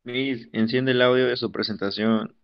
Miss, enciende el audio de su presentación.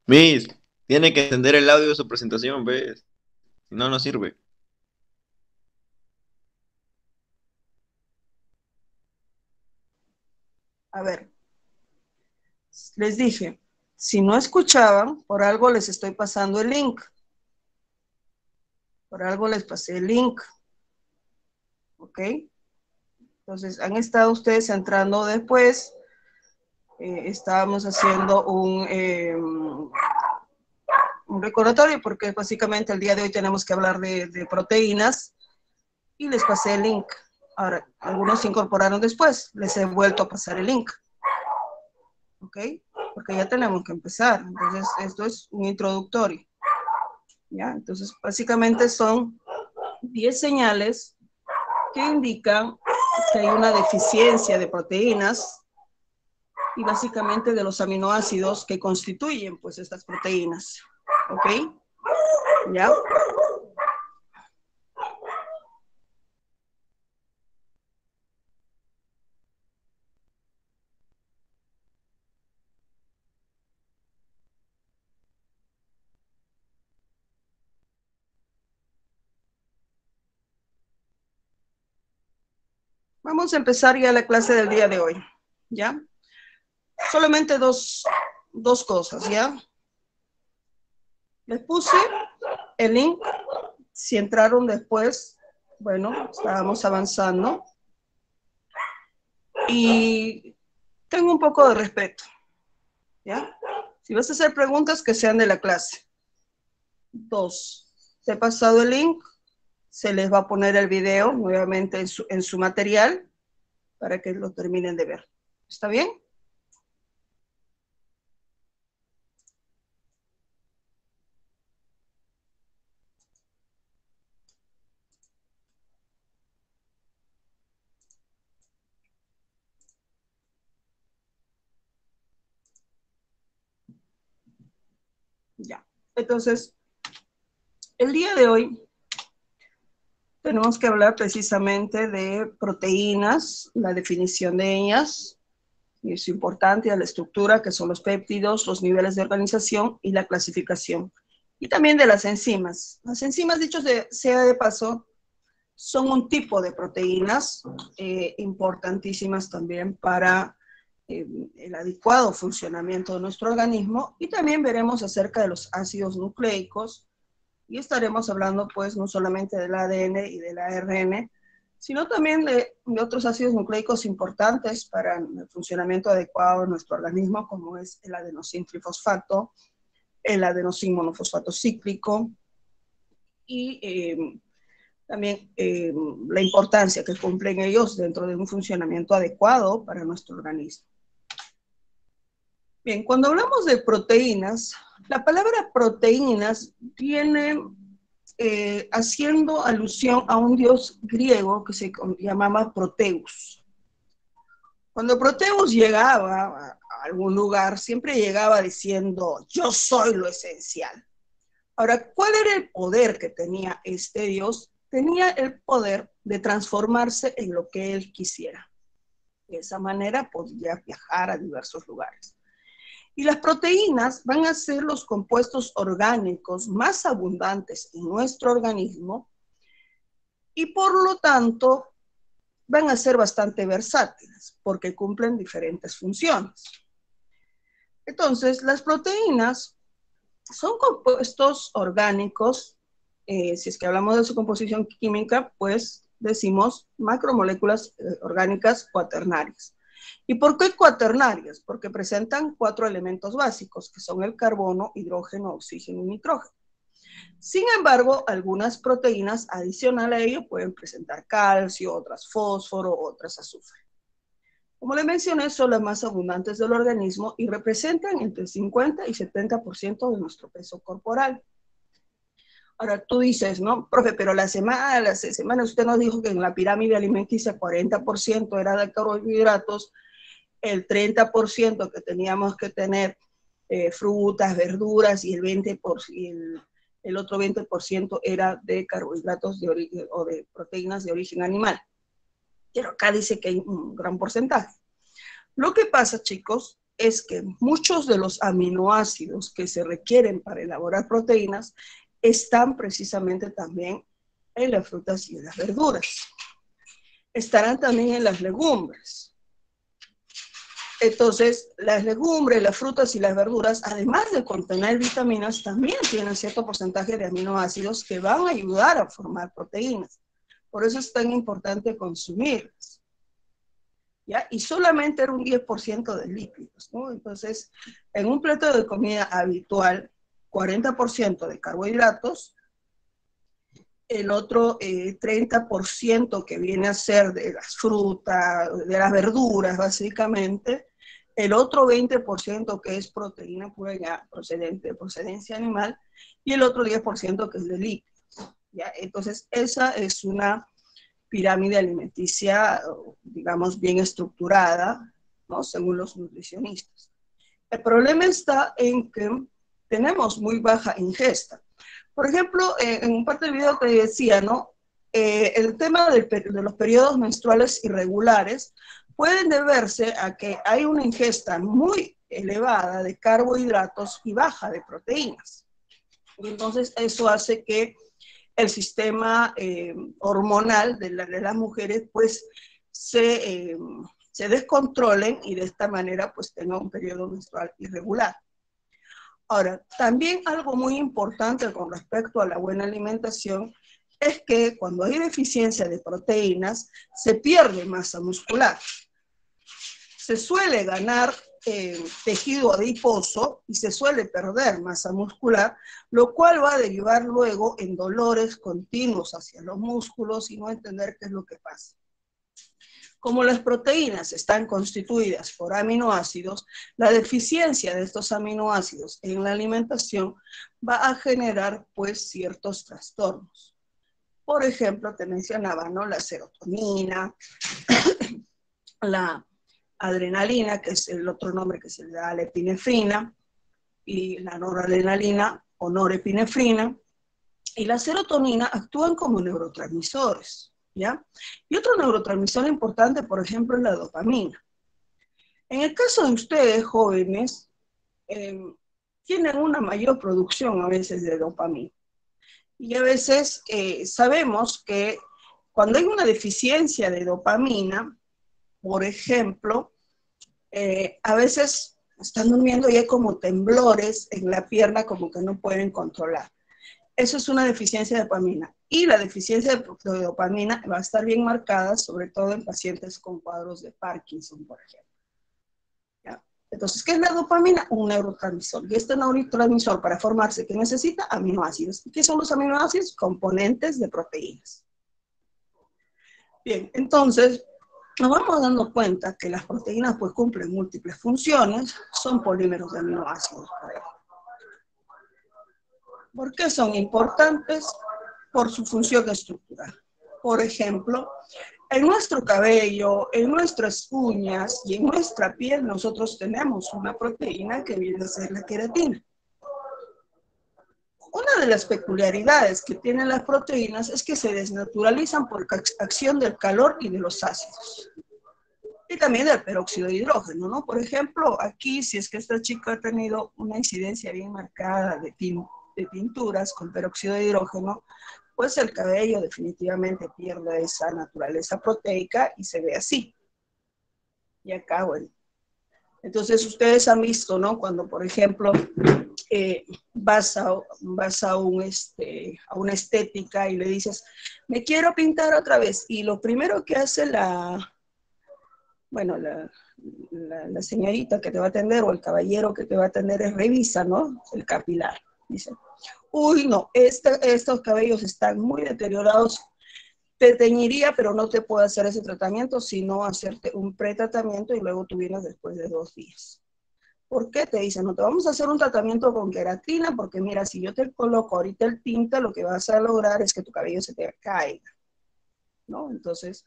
Miss, tiene que encender el audio de su presentación, ¿ves? Si no, no sirve. A ver, les dije, si no escuchaban, por algo les estoy pasando el link. Por algo les pasé el link. ¿Ok? Entonces, han estado ustedes entrando después. Estábamos haciendo un recordatorio porque básicamente el día de hoy tenemos que hablar de proteínas y les pasé el link. Ahora, algunos se incorporaron después. Les he vuelto a pasar el link. ¿Ok? Porque ya tenemos que empezar. Entonces, esto es un introductorio. ¿Ya? Entonces, básicamente son 10 señales que indican que hay una deficiencia de proteínas y básicamente de los aminoácidos que constituyen pues estas proteínas. ¿Ok? ¿Ya? Vamos a empezar ya la clase del día de hoy. ¿Ya? Solamente dos cosas, ¿ya? Les puse el link. Si entraron después, bueno, estábamos avanzando. Y tengo un poco de respeto, ¿ya? Si vas a hacer preguntas, que sean de la clase. Dos, te he pasado el link, se les va a poner el video nuevamente en su material para que lo terminen de ver. ¿Está bien? Ya. Entonces, el día de hoy tenemos que hablar precisamente de proteínas, la definición de ellas, y es importante, a la estructura, que son los péptidos, los niveles de organización y la clasificación. Y también de las enzimas. Las enzimas, dicho sea de paso, son un tipo de proteínas importantísimas también para el adecuado funcionamiento de nuestro organismo, y también veremos acerca de los ácidos nucleicos y estaremos hablando pues no solamente del ADN y del ARN, sino también de otros ácidos nucleicos importantes para el funcionamiento adecuado de nuestro organismo, como es el adenosín trifosfato, el adenosín monofosfato cíclico y también la importancia que cumplen ellos dentro de un funcionamiento adecuado para nuestro organismo. Bien, cuando hablamos de proteínas, la palabra proteínas viene haciendo alusión a un dios griego que se llamaba Proteus. Cuando Proteus llegaba a algún lugar, siempre llegaba diciendo, yo soy lo esencial. Ahora, ¿cuál era el poder que tenía este dios? Tenía el poder de transformarse en lo que él quisiera. De esa manera podía viajar a diversos lugares. Y las proteínas van a ser los compuestos orgánicos más abundantes en nuestro organismo y por lo tanto van a ser bastante versátiles porque cumplen diferentes funciones. Entonces, las proteínas son compuestos orgánicos, si es que hablamos de su composición química, pues decimos macromoléculas orgánicas cuaternarias. ¿Y por qué cuaternarias? Porque presentan 4 elementos básicos, que son el carbono, hidrógeno, oxígeno y nitrógeno. Sin embargo, algunas proteínas adicionales a ello pueden presentar calcio, otras fósforo, otras azufre. Como le mencioné, son las más abundantes del organismo y representan entre 50 y 70% de nuestro peso corporal. Ahora tú dices, ¿no? Profe, pero las semanas usted nos dijo que en la pirámide alimenticia 40% era de carbohidratos, el 30% que teníamos que tener frutas, verduras y el otro 20% era de carbohidratos de origen, o de proteínas de origen animal. Pero acá dice que hay un gran porcentaje. Lo que pasa, chicos, es que muchos de los aminoácidos que se requieren para elaborar proteínas están precisamente también en las frutas y en las verduras. Estarán también en las legumbres. Entonces, las legumbres, las frutas y las verduras, además de contener vitaminas, también tienen cierto porcentaje de aminoácidos que van a ayudar a formar proteínas. Por eso es tan importante consumirlas. ¿Ya? Y solamente era un 10% de lípidos, ¿no? Entonces, en un plato de comida habitual, 40% de carbohidratos, el otro 30% que viene a ser de las frutas, de las verduras, básicamente, el otro 20% que es proteína pura ya procedente de procedencia animal, y el otro 10% que es de lípidos, ¿ya? Entonces, esa es una pirámide alimenticia, digamos, bien estructurada, ¿no? Según los nutricionistas. El problema está en que tenemos muy baja ingesta. Por ejemplo, en un parte del video te decía, ¿no? El tema de los periodos menstruales irregulares pueden deberse a que hay una ingesta muy elevada de carbohidratos y baja de proteínas. Y entonces eso hace que el sistema hormonal de las mujeres pues se descontrolen y de esta manera pues tenga un periodo menstrual irregular. Ahora, también algo muy importante con respecto a la buena alimentación es que cuando hay deficiencia de proteínas se pierde masa muscular. Se suele ganar tejido adiposo y se suele perder masa muscular, lo cual va a derivar luego en dolores continuos hacia los músculos y no entender qué es lo que pasa. Como las proteínas están constituidas por aminoácidos, la deficiencia de estos aminoácidos en la alimentación va a generar pues ciertos trastornos. Por ejemplo, te mencionaba, ¿no? La serotonina, la adrenalina, que es el otro nombre que se le da a la epinefrina, y la noradrenalina o norepinefrina, y la serotonina actúan como neurotransmisores, ¿ya? Y otro neurotransmisor importante, por ejemplo, es la dopamina. En el caso de ustedes, jóvenes, tienen una mayor producción a veces de dopamina. Y a veces sabemos que cuando hay una deficiencia de dopamina, por ejemplo, a veces están durmiendo y hay como temblores en la pierna, como que no pueden controlar. Eso es una deficiencia de dopamina. Y la deficiencia de dopamina va a estar bien marcada, sobre todo en pacientes con cuadros de Parkinson, por ejemplo. ¿Ya? Entonces, ¿qué es la dopamina? Un neurotransmisor. Y este neurotransmisor, para formarse, ¿qué necesita? Aminoácidos. ¿Y qué son los aminoácidos? Componentes de proteínas. Bien, entonces, nos vamos dando cuenta que las proteínas pues cumplen múltiples funciones, son polímeros de aminoácidos. ¿Por qué son importantes? Por su función estructural. Por ejemplo, en nuestro cabello, en nuestras uñas y en nuestra piel nosotros tenemos una proteína que viene a ser la queratina. Una de las peculiaridades que tienen las proteínas es que se desnaturalizan por acción del calor y de los ácidos. Y también del peróxido de hidrógeno, ¿no? Por ejemplo, aquí, si es que esta chica ha tenido una incidencia bien marcada de pinturas con peróxido de hidrógeno, pues el cabello definitivamente pierde esa naturaleza proteica y se ve así. Y acá, bueno. Entonces ustedes han visto, ¿no? Cuando, por ejemplo, vas a una estética y le dices, me quiero pintar otra vez. Y lo primero que hace la señorita que te va a atender o el caballero que te va a atender es revisa, ¿no? El capilar. Dice, uy, no, estos cabellos están muy deteriorados, te teñiría, pero no te puedo hacer ese tratamiento, sino hacerte un pretratamiento y luego tú vienes después de 2 días. ¿Por qué? Te dicen, no te vamos a hacer un tratamiento con queratina, porque mira, si yo te coloco ahorita el tinte, lo que vas a lograr es que tu cabello se te caiga, ¿no? Entonces,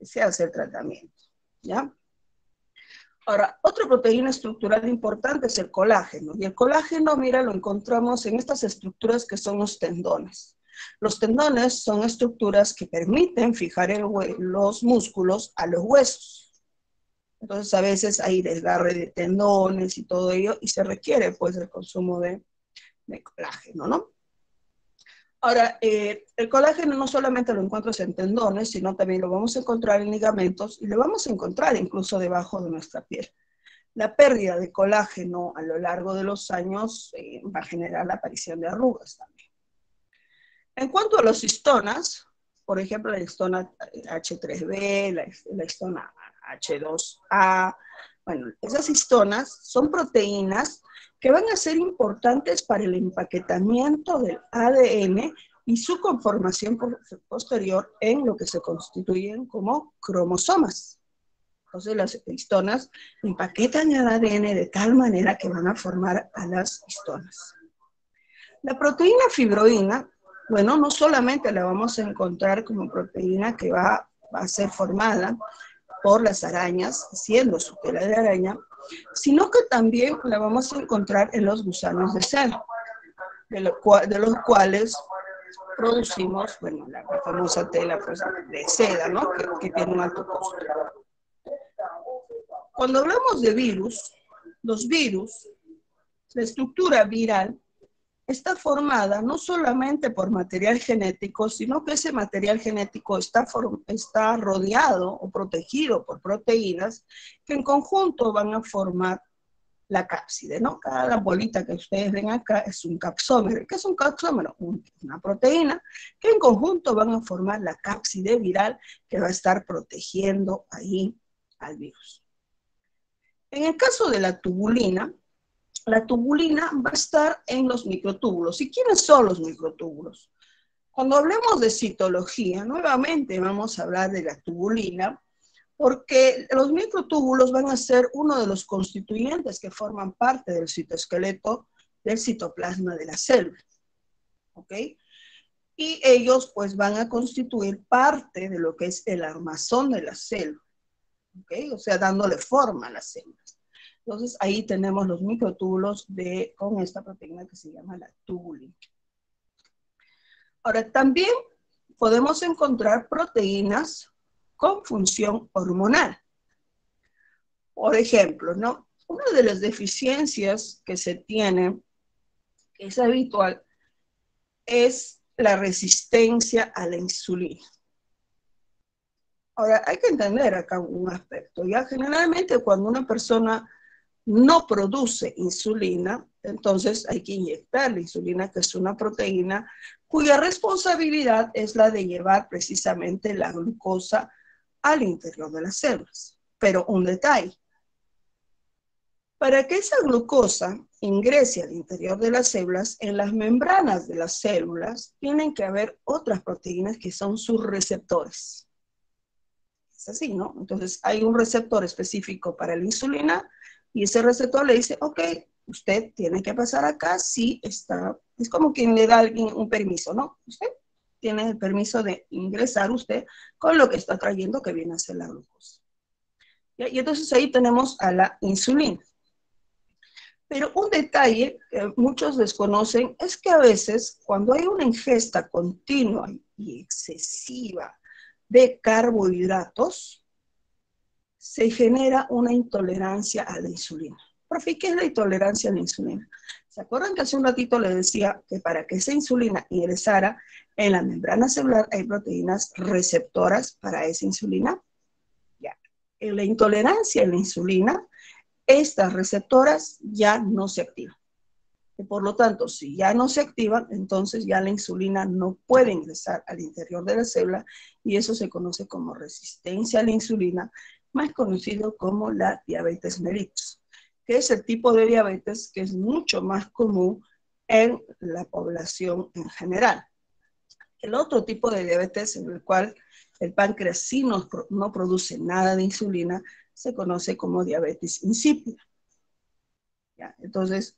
se hace el tratamiento, ¿ya? Ahora, otra proteína estructural importante es el colágeno. Y el colágeno, mira, lo encontramos en estas estructuras que son los tendones. Los tendones son estructuras que permiten fijar los músculos a los huesos. Entonces, a veces hay desgarre de tendones y todo ello, y se requiere, pues, el consumo de colágeno, ¿no? Ahora, el colágeno no solamente lo encuentras en tendones, sino también lo vamos a encontrar en ligamentos y lo vamos a encontrar incluso debajo de nuestra piel. La pérdida de colágeno a lo largo de los años va a generar la aparición de arrugas también. En cuanto a los histonas, por ejemplo, la histona H3B, la histona H2A, bueno, esas histonas son proteínas que van a ser importantes para el empaquetamiento del ADN y su conformación posterior en lo que se constituyen como cromosomas. Entonces las histonas empaquetan el ADN de tal manera que van a formar a las histonas. La proteína fibroína, bueno, no solamente la vamos a encontrar como proteína que va a ser formada por las arañas, siendo su tela de araña, sino que también la vamos a encontrar en los gusanos de seda, de los cuales producimos, bueno, la famosa tela pues, de seda, ¿no? Que tiene un alto costo. Cuando hablamos de virus, los virus, la estructura viral, está formada no solamente por material genético, sino que ese material genético está rodeado o protegido por proteínas que en conjunto van a formar la cápside, ¿no? Cada bolita que ustedes ven acá es un capsómero. ¿Qué es un capsómero? Una proteína que en conjunto van a formar la cápside viral que va a estar protegiendo ahí al virus. En el caso de la tubulina va a estar en los microtúbulos. ¿Y quiénes son los microtúbulos? Cuando hablemos de citología, nuevamente vamos a hablar de la tubulina, porque los microtúbulos van a ser uno de los constituyentes que forman parte del citoesqueleto, del citoplasma de la célula. ¿Ok? Y ellos pues van a constituir parte de lo que es el armazón de la célula. ¿Ok? O sea, dándole forma a las células. Entonces, ahí tenemos los microtúbulos con esta proteína que se llama la tubulina. Ahora, también podemos encontrar proteínas con función hormonal. Por ejemplo, ¿no? Una de las deficiencias que se tiene, que es habitual, es la resistencia a la insulina. Ahora, hay que entender acá un aspecto. Ya generalmente cuando una persona no produce insulina, entonces hay que inyectar la insulina, que es una proteína cuya responsabilidad es la de llevar precisamente la glucosa al interior de las células. Pero un detalle, para que esa glucosa ingrese al interior de las células, en las membranas de las células tienen que haber otras proteínas que son sus receptores. Es así, ¿no? Entonces hay un receptor específico para la insulina y ese receptor le dice, ok, usted tiene que pasar acá si está, es como quien le da a alguien un permiso, ¿no? Usted tiene el permiso de ingresar usted con lo que está trayendo que viene a ser la glucosa. Y entonces ahí tenemos a la insulina. Pero un detalle que muchos desconocen es que a veces cuando hay una ingesta continua y excesiva de carbohidratos, se genera una intolerancia a la insulina. Profe, ¿qué es la intolerancia a la insulina? ¿Se acuerdan que hace un ratito les decía que para que esa insulina ingresara en la membrana celular hay proteínas receptoras para esa insulina? Ya. En la intolerancia a la insulina, estas receptoras ya no se activan. Y por lo tanto, si ya no se activan, entonces ya la insulina no puede ingresar al interior de la célula y eso se conoce como resistencia a la insulina, más conocido como la diabetes mellitus, que es el tipo de diabetes que es mucho más común en la población en general. El otro tipo de diabetes en el cual el páncreas sí no produce nada de insulina se conoce como diabetes insípida. ¿Ya? Entonces,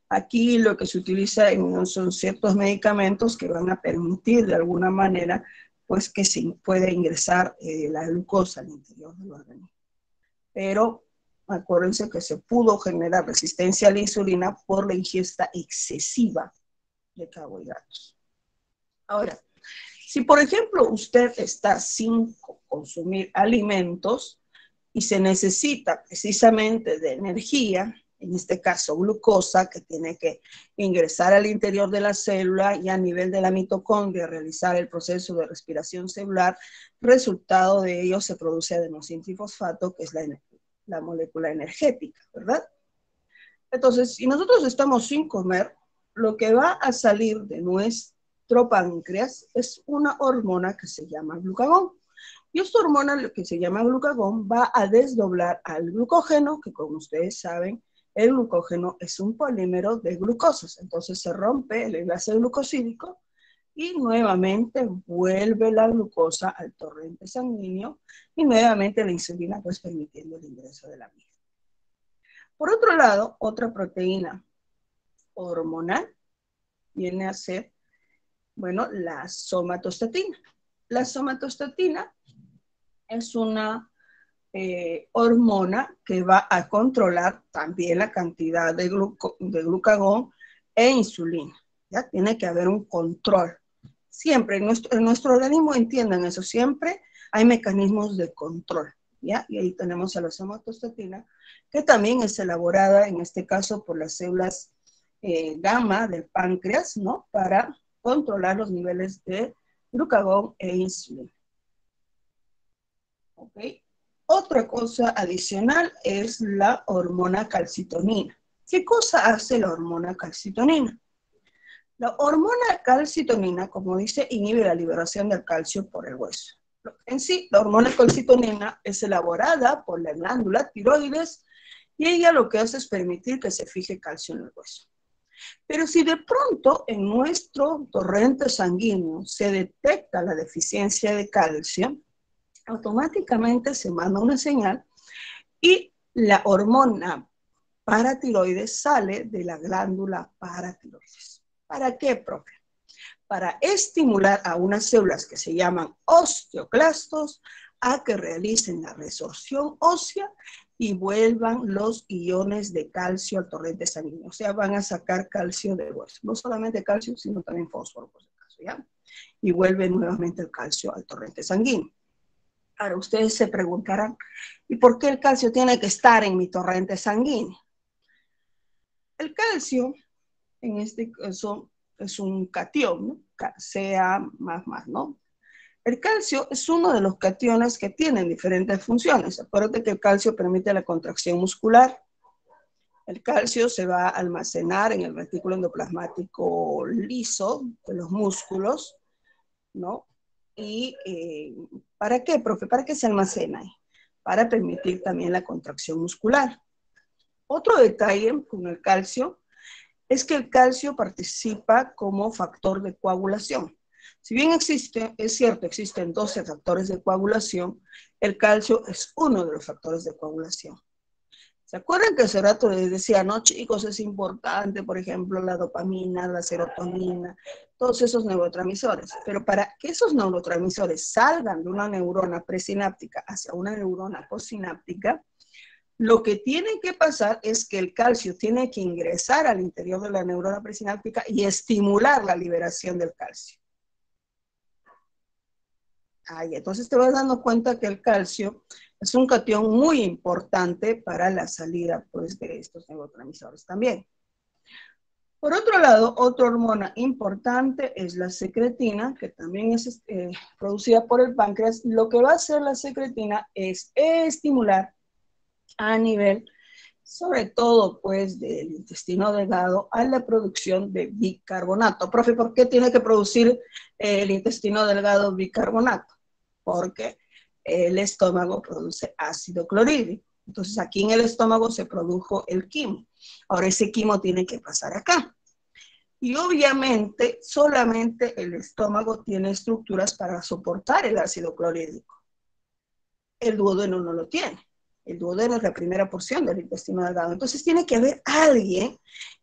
aquí lo que se utiliza son ciertos medicamentos que van a permitir de alguna manera pues que se pueda ingresar la glucosa al interior del organismo. Pero acuérdense que se pudo generar resistencia a la insulina por la ingesta excesiva de carbohidratos. Ahora, si por ejemplo usted está sin consumir alimentos y se necesita precisamente de energía, en este caso glucosa, que tiene que ingresar al interior de la célula y a nivel de la mitocondria realizar el proceso de respiración celular, resultado de ello se produce adenosintrifosfato, que es la molécula energética, ¿verdad? Entonces, si nosotros estamos sin comer, lo que va a salir de nuestro páncreas es una hormona que se llama glucagón. Y esta hormona, lo que se llama glucagón, va a desdoblar al glucógeno, que como ustedes saben, el glucógeno es un polímero de glucosas. Entonces se rompe el enlace glucosídico y nuevamente vuelve la glucosa al torrente sanguíneo y nuevamente la insulina, pues permitiendo el ingreso de la misma. Por otro lado, otra proteína hormonal viene a ser, bueno, la somatostatina. La somatostatina es una hormona que va a controlar también la cantidad de glucagón e insulina. ¿Ya? Tiene que haber un control. Siempre, en nuestro organismo entiendan eso, siempre hay mecanismos de control. ¿Ya? Y ahí tenemos a la somatostatina, que también es elaborada, en este caso, por las células gamma del páncreas, ¿no? Para controlar los niveles de glucagón e insulina. ¿Ok? Otra cosa adicional es la hormona calcitonina. ¿Qué cosa hace la hormona calcitonina? La hormona calcitonina, como dice, inhibe la liberación del calcio por el hueso. En sí, la hormona calcitonina es elaborada por la glándula tiroides y ella lo que hace es permitir que se fije calcio en el hueso. Pero si de pronto en nuestro torrente sanguíneo se detecta la deficiencia de calcio, automáticamente se manda una señal y la hormona paratiroides sale de la glándula paratiroides. ¿Para qué, profe? Para estimular a unas células que se llaman osteoclastos a que realicen la resorción ósea y vuelvan los iones de calcio al torrente sanguíneo. O sea, van a sacar calcio del hueso. No solamente calcio, sino también fósforo, por si acaso, ¿ya? Y vuelve nuevamente el calcio al torrente sanguíneo. Ahora, ustedes se preguntarán, ¿y por qué el calcio tiene que estar en mi torrente sanguíneo? El calcio, en este caso, es un catión, ¿no? Ca, ¿no? El calcio es uno de los cationes que tienen diferentes funciones. Acuérdate que el calcio permite la contracción muscular. El calcio se va a almacenar en el retículo endoplasmático liso de los músculos, ¿no? ¿Y para qué, profe? ¿Para qué se almacena ahí? Para permitir también la contracción muscular. Otro detalle con el calcio es que el calcio participa como factor de coagulación. Si bien es cierto, existen 12 factores de coagulación, el calcio es uno de los factores de coagulación. ¿Se acuerdan que hace rato les decía, no, chicos, es importante, por ejemplo, la dopamina, la serotonina, todos esos neurotransmisores? Pero para que esos neurotransmisores salgan de una neurona presináptica hacia una neurona postsináptica, lo que tiene que pasar es que el calcio tiene que ingresar al interior de la neurona presináptica y estimular la liberación del calcio. Entonces te vas dando cuenta que el calcio es un catión muy importante para la salida, pues, de estos neurotransmisores también. Por otro lado, otra hormona importante es la secretina, que también es producida por el páncreas. Lo que va a hacer la secretina es estimular a nivel, sobre todo, pues, del intestino delgado, a la producción de bicarbonato. Profe, ¿por qué tiene que producir el intestino delgado bicarbonato? Porque el estómago produce ácido clorhídrico. Entonces, aquí en el estómago se produjo el quimo. Ahora, ese quimo tiene que pasar acá. Y obviamente, solamente el estómago tiene estructuras para soportar el ácido clorhídrico. El duodeno no lo tiene. El duodeno es la primera porción del intestino delgado. Entonces tiene que haber alguien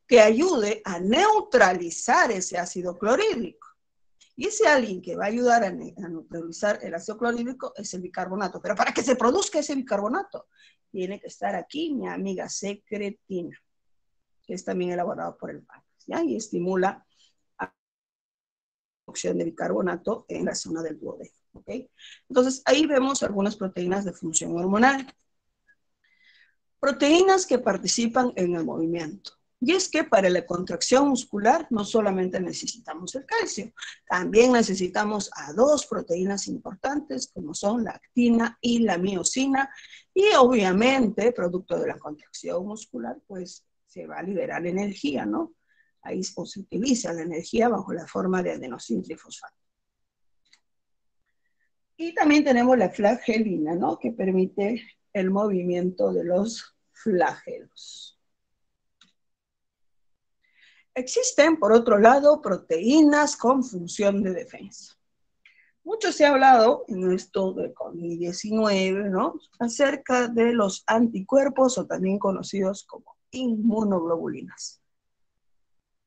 que ayude a neutralizar ese ácido clorhídrico. Y ese alguien que va a ayudar a neutralizar el ácido clorhídrico es el bicarbonato. Pero para que se produzca ese bicarbonato, tiene que estar aquí mi amiga secretina, que es también elaborado por el páncreas, ¿ya? Y estimula la producción de bicarbonato en la zona del duodeno. ¿Okay? Entonces, ahí vemos algunas proteínas de función hormonal. Proteínas que participan en el movimiento. Y es que para la contracción muscular no solamente necesitamos el calcio, también necesitamos a dos proteínas importantes como son la actina y la miosina. Y obviamente, producto de la contracción muscular, pues se va a liberar energía, ¿no? Ahí se utiliza la energía bajo la forma de adenosín trifosfato. Y también tenemos la flagelina, ¿no? Que permite el movimiento de los flagelos. Existen, por otro lado, proteínas con función de defensa. Mucho se ha hablado en esto del COVID-19, ¿no? Acerca de los anticuerpos o también conocidos como inmunoglobulinas.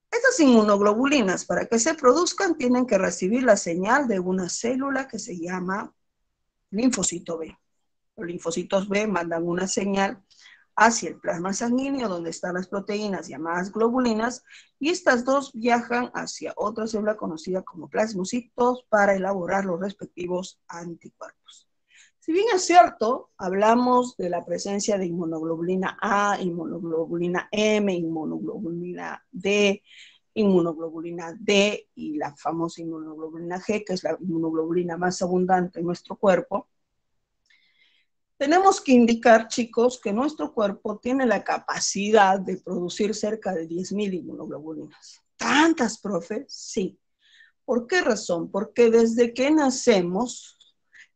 Estas inmunoglobulinas, para que se produzcan, tienen que recibir la señal de una célula que se llama linfocito B. Los linfocitos B mandan una señal hacia el plasma sanguíneo, donde están las proteínas llamadas globulinas, y estas dos viajan hacia otra célula conocida como plasmocitos para elaborar los respectivos anticuerpos. Si bien es cierto, hablamos de la presencia de inmunoglobulina A, inmunoglobulina M, inmunoglobulina D y la famosa inmunoglobulina G, que es la inmunoglobulina más abundante en nuestro cuerpo, tenemos que indicar, chicos, que nuestro cuerpo tiene la capacidad de producir cerca de 10.000 inmunoglobulinas. ¿Tantas, profe? Sí. ¿Por qué razón? Porque desde que nacemos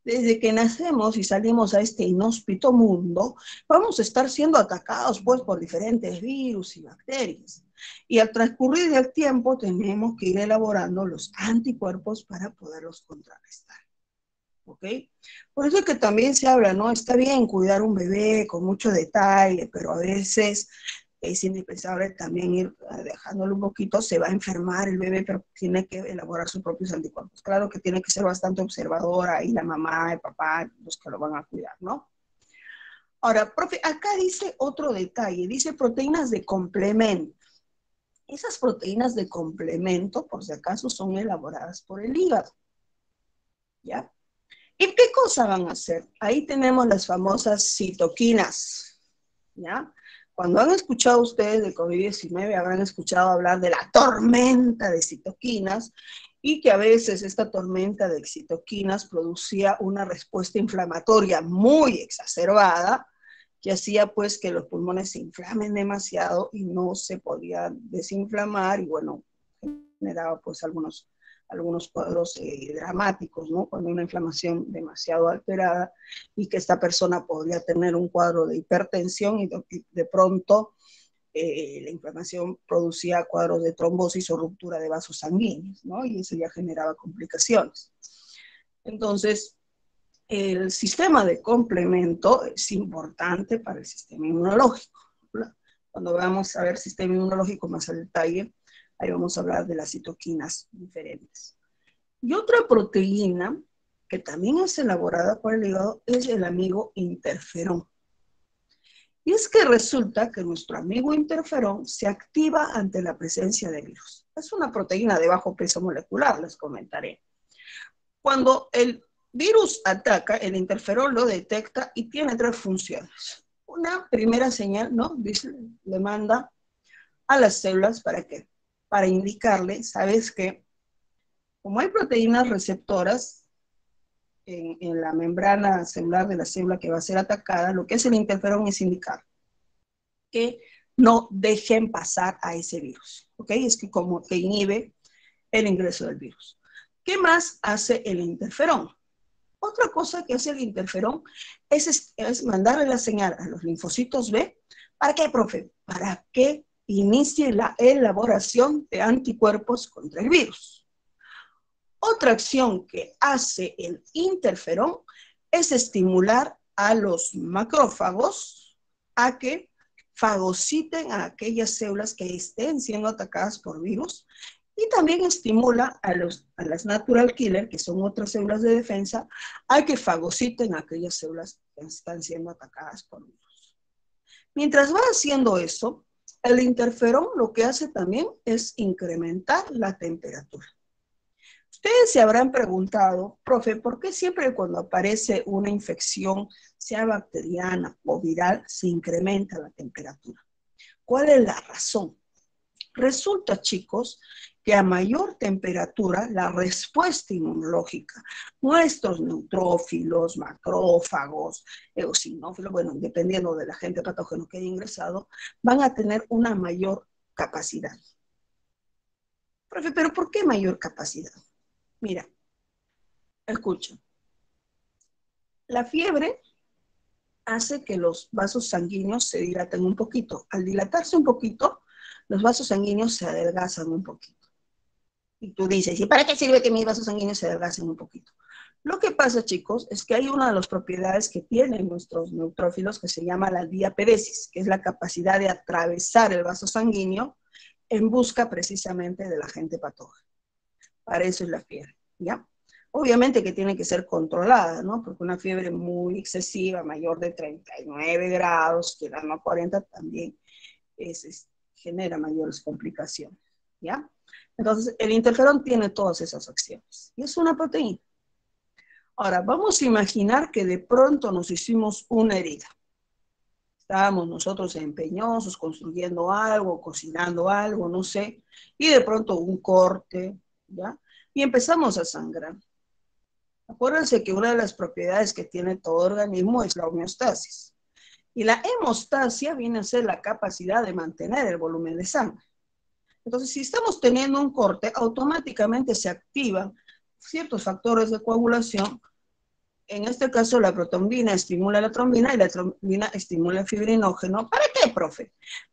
y salimos a este inhóspito mundo, vamos a estar siendo atacados pues por diferentes virus y bacterias. Y al transcurrir del tiempo tenemos que ir elaborando los anticuerpos para poderlos contrarrestar. ¿Ok? Por eso es que también se habla, ¿no? Está bien cuidar un bebé con mucho detalle, pero a veces es indispensable también ir dejándolo un poquito, se va a enfermar el bebé, pero tiene que elaborar sus propios anticuerpos. Claro que tiene que ser bastante observadora y la mamá, el papá, los que lo van a cuidar, ¿no? Ahora, profe, acá dice otro detalle, dice proteínas de complemento. Esas proteínas de complemento, por si acaso, son elaboradas por el hígado, ¿ya? ¿Y qué cosa van a hacer? Ahí tenemos las famosas citoquinas, ¿ya? Cuando han escuchado ustedes de COVID-19, habrán escuchado hablar de la tormenta de citoquinas y que a veces esta tormenta de citoquinas producía una respuesta inflamatoria muy exacerbada que hacía pues que los pulmones se inflamen demasiado y no se podían desinflamar y bueno, generaba pues algunos cuadros dramáticos, ¿no? Cuando una inflamación demasiado alterada y que esta persona podría tener un cuadro de hipertensión y de pronto la inflamación producía cuadros de trombosis o ruptura de vasos sanguíneos, ¿no? Y eso ya generaba complicaciones. Entonces, el sistema de complemento es importante para el sistema inmunológico, ¿no? Cuando vamos a ver sistema inmunológico más al detalle, ahí vamos a hablar de las citoquinas diferentes. Y otra proteína que también es elaborada por el hígado es el amigo interferón. Y es que resulta que nuestro amigo interferón se activa ante la presencia de virus. Es una proteína de bajo peso molecular, les comentaré. Cuando el virus ataca, el interferón lo detecta y tiene tres funciones. Una primera señal, ¿no? Dice, le manda a las células para qué? para indicarle, ¿sabes qué? Como hay proteínas receptoras en la membrana celular de la célula que va a ser atacada, lo que es el interferón es indicar que no dejen pasar a ese virus, ¿ok? Es que como que inhibe el ingreso del virus. ¿Qué más hace el interferón? Otra cosa que hace el interferón es mandarle la señal a los linfocitos B. ¿Para qué, profe? Para que inicie la elaboración de anticuerpos contra el virus. Otra acción que hace el interferón es estimular a los macrófagos a que fagociten a aquellas células que estén siendo atacadas por virus y también estimula a las natural killer, que son otras células de defensa, a que fagociten a aquellas células que están siendo atacadas por virus. Mientras va haciendo eso, el interferón lo que hace también es incrementar la temperatura. Ustedes se habrán preguntado, profe, ¿por qué siempre cuando aparece una infección, sea bacteriana o viral, se incrementa la temperatura? ¿Cuál es la razón? Resulta, chicos, que a mayor temperatura, la respuesta inmunológica, nuestros neutrófilos, macrófagos, eosinófilos, bueno, dependiendo del agente patógeno que haya ingresado, van a tener una mayor capacidad. Profe, ¿pero por qué mayor capacidad? Mira, escucha. La fiebre hace que los vasos sanguíneos se dilaten un poquito. Al dilatarse un poquito, los vasos sanguíneos se adelgazan un poquito. Y tú dices, ¿y para qué sirve que mis vasos sanguíneos se adelgacen un poquito? Lo que pasa, chicos, es que hay una de las propiedades que tienen nuestros neutrófilos que se llama la diaperesis, que es la capacidad de atravesar el vaso sanguíneo en busca precisamente del agente patógeno. Para eso es la fiebre, ¿ya? Obviamente que tiene que ser controlada, ¿no? Porque una fiebre muy excesiva, mayor de 39 grados, llegando a 40, también genera mayores complicaciones, ¿ya? Entonces, el interferón tiene todas esas acciones. Y es una proteína. Ahora, vamos a imaginar que de pronto nos hicimos una herida. Estábamos nosotros empeñosos, construyendo algo, cocinando algo, no sé, y de pronto un corte, ¿ya? Y empezamos a sangrar. Acuérdense que una de las propiedades que tiene todo organismo es la homeostasis. Y la hemostasia viene a ser la capacidad de mantener el volumen de sangre. Entonces, si estamos teniendo un corte, automáticamente se activan ciertos factores de coagulación. En este caso, la protrombina estimula la trombina y la trombina estimula el fibrinógeno. ¿Para qué, profe?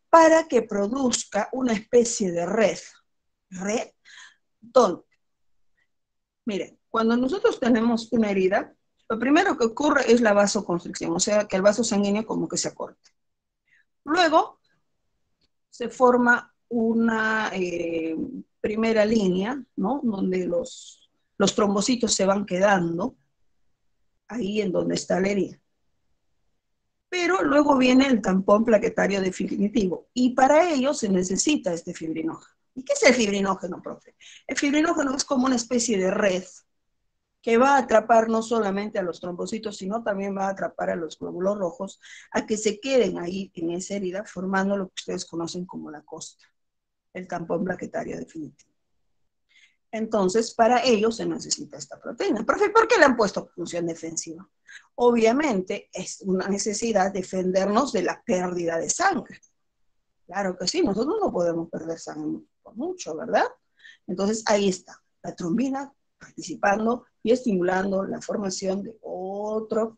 Para que produzca una especie de red. ¿Red? ¿Dónde? Miren, cuando nosotros tenemos una herida, lo primero que ocurre es la vasoconstricción, o sea, que el vaso sanguíneo como que se acorte. Luego se forma una primera línea, ¿no? Donde los trombocitos se van quedando ahí en donde está la herida. Pero luego viene el tampón plaquetario definitivo y para ello se necesita este fibrinógeno. ¿Y qué es el fibrinógeno, profe? El fibrinógeno es como una especie de red que va a atrapar no solamente a los trombocitos, sino también va a atrapar a los glóbulos rojos a que se queden ahí en esa herida, formando lo que ustedes conocen como la costra, el tampón plaquetario definitivo. Entonces, para ello se necesita esta proteína. Profe, ¿por qué le han puesto función defensiva? Obviamente es una necesidad defendernos de la pérdida de sangre. Claro que sí, nosotros no podemos perder sangre por mucho, ¿verdad? Entonces, ahí está, la trombina participando y estimulando la formación de otro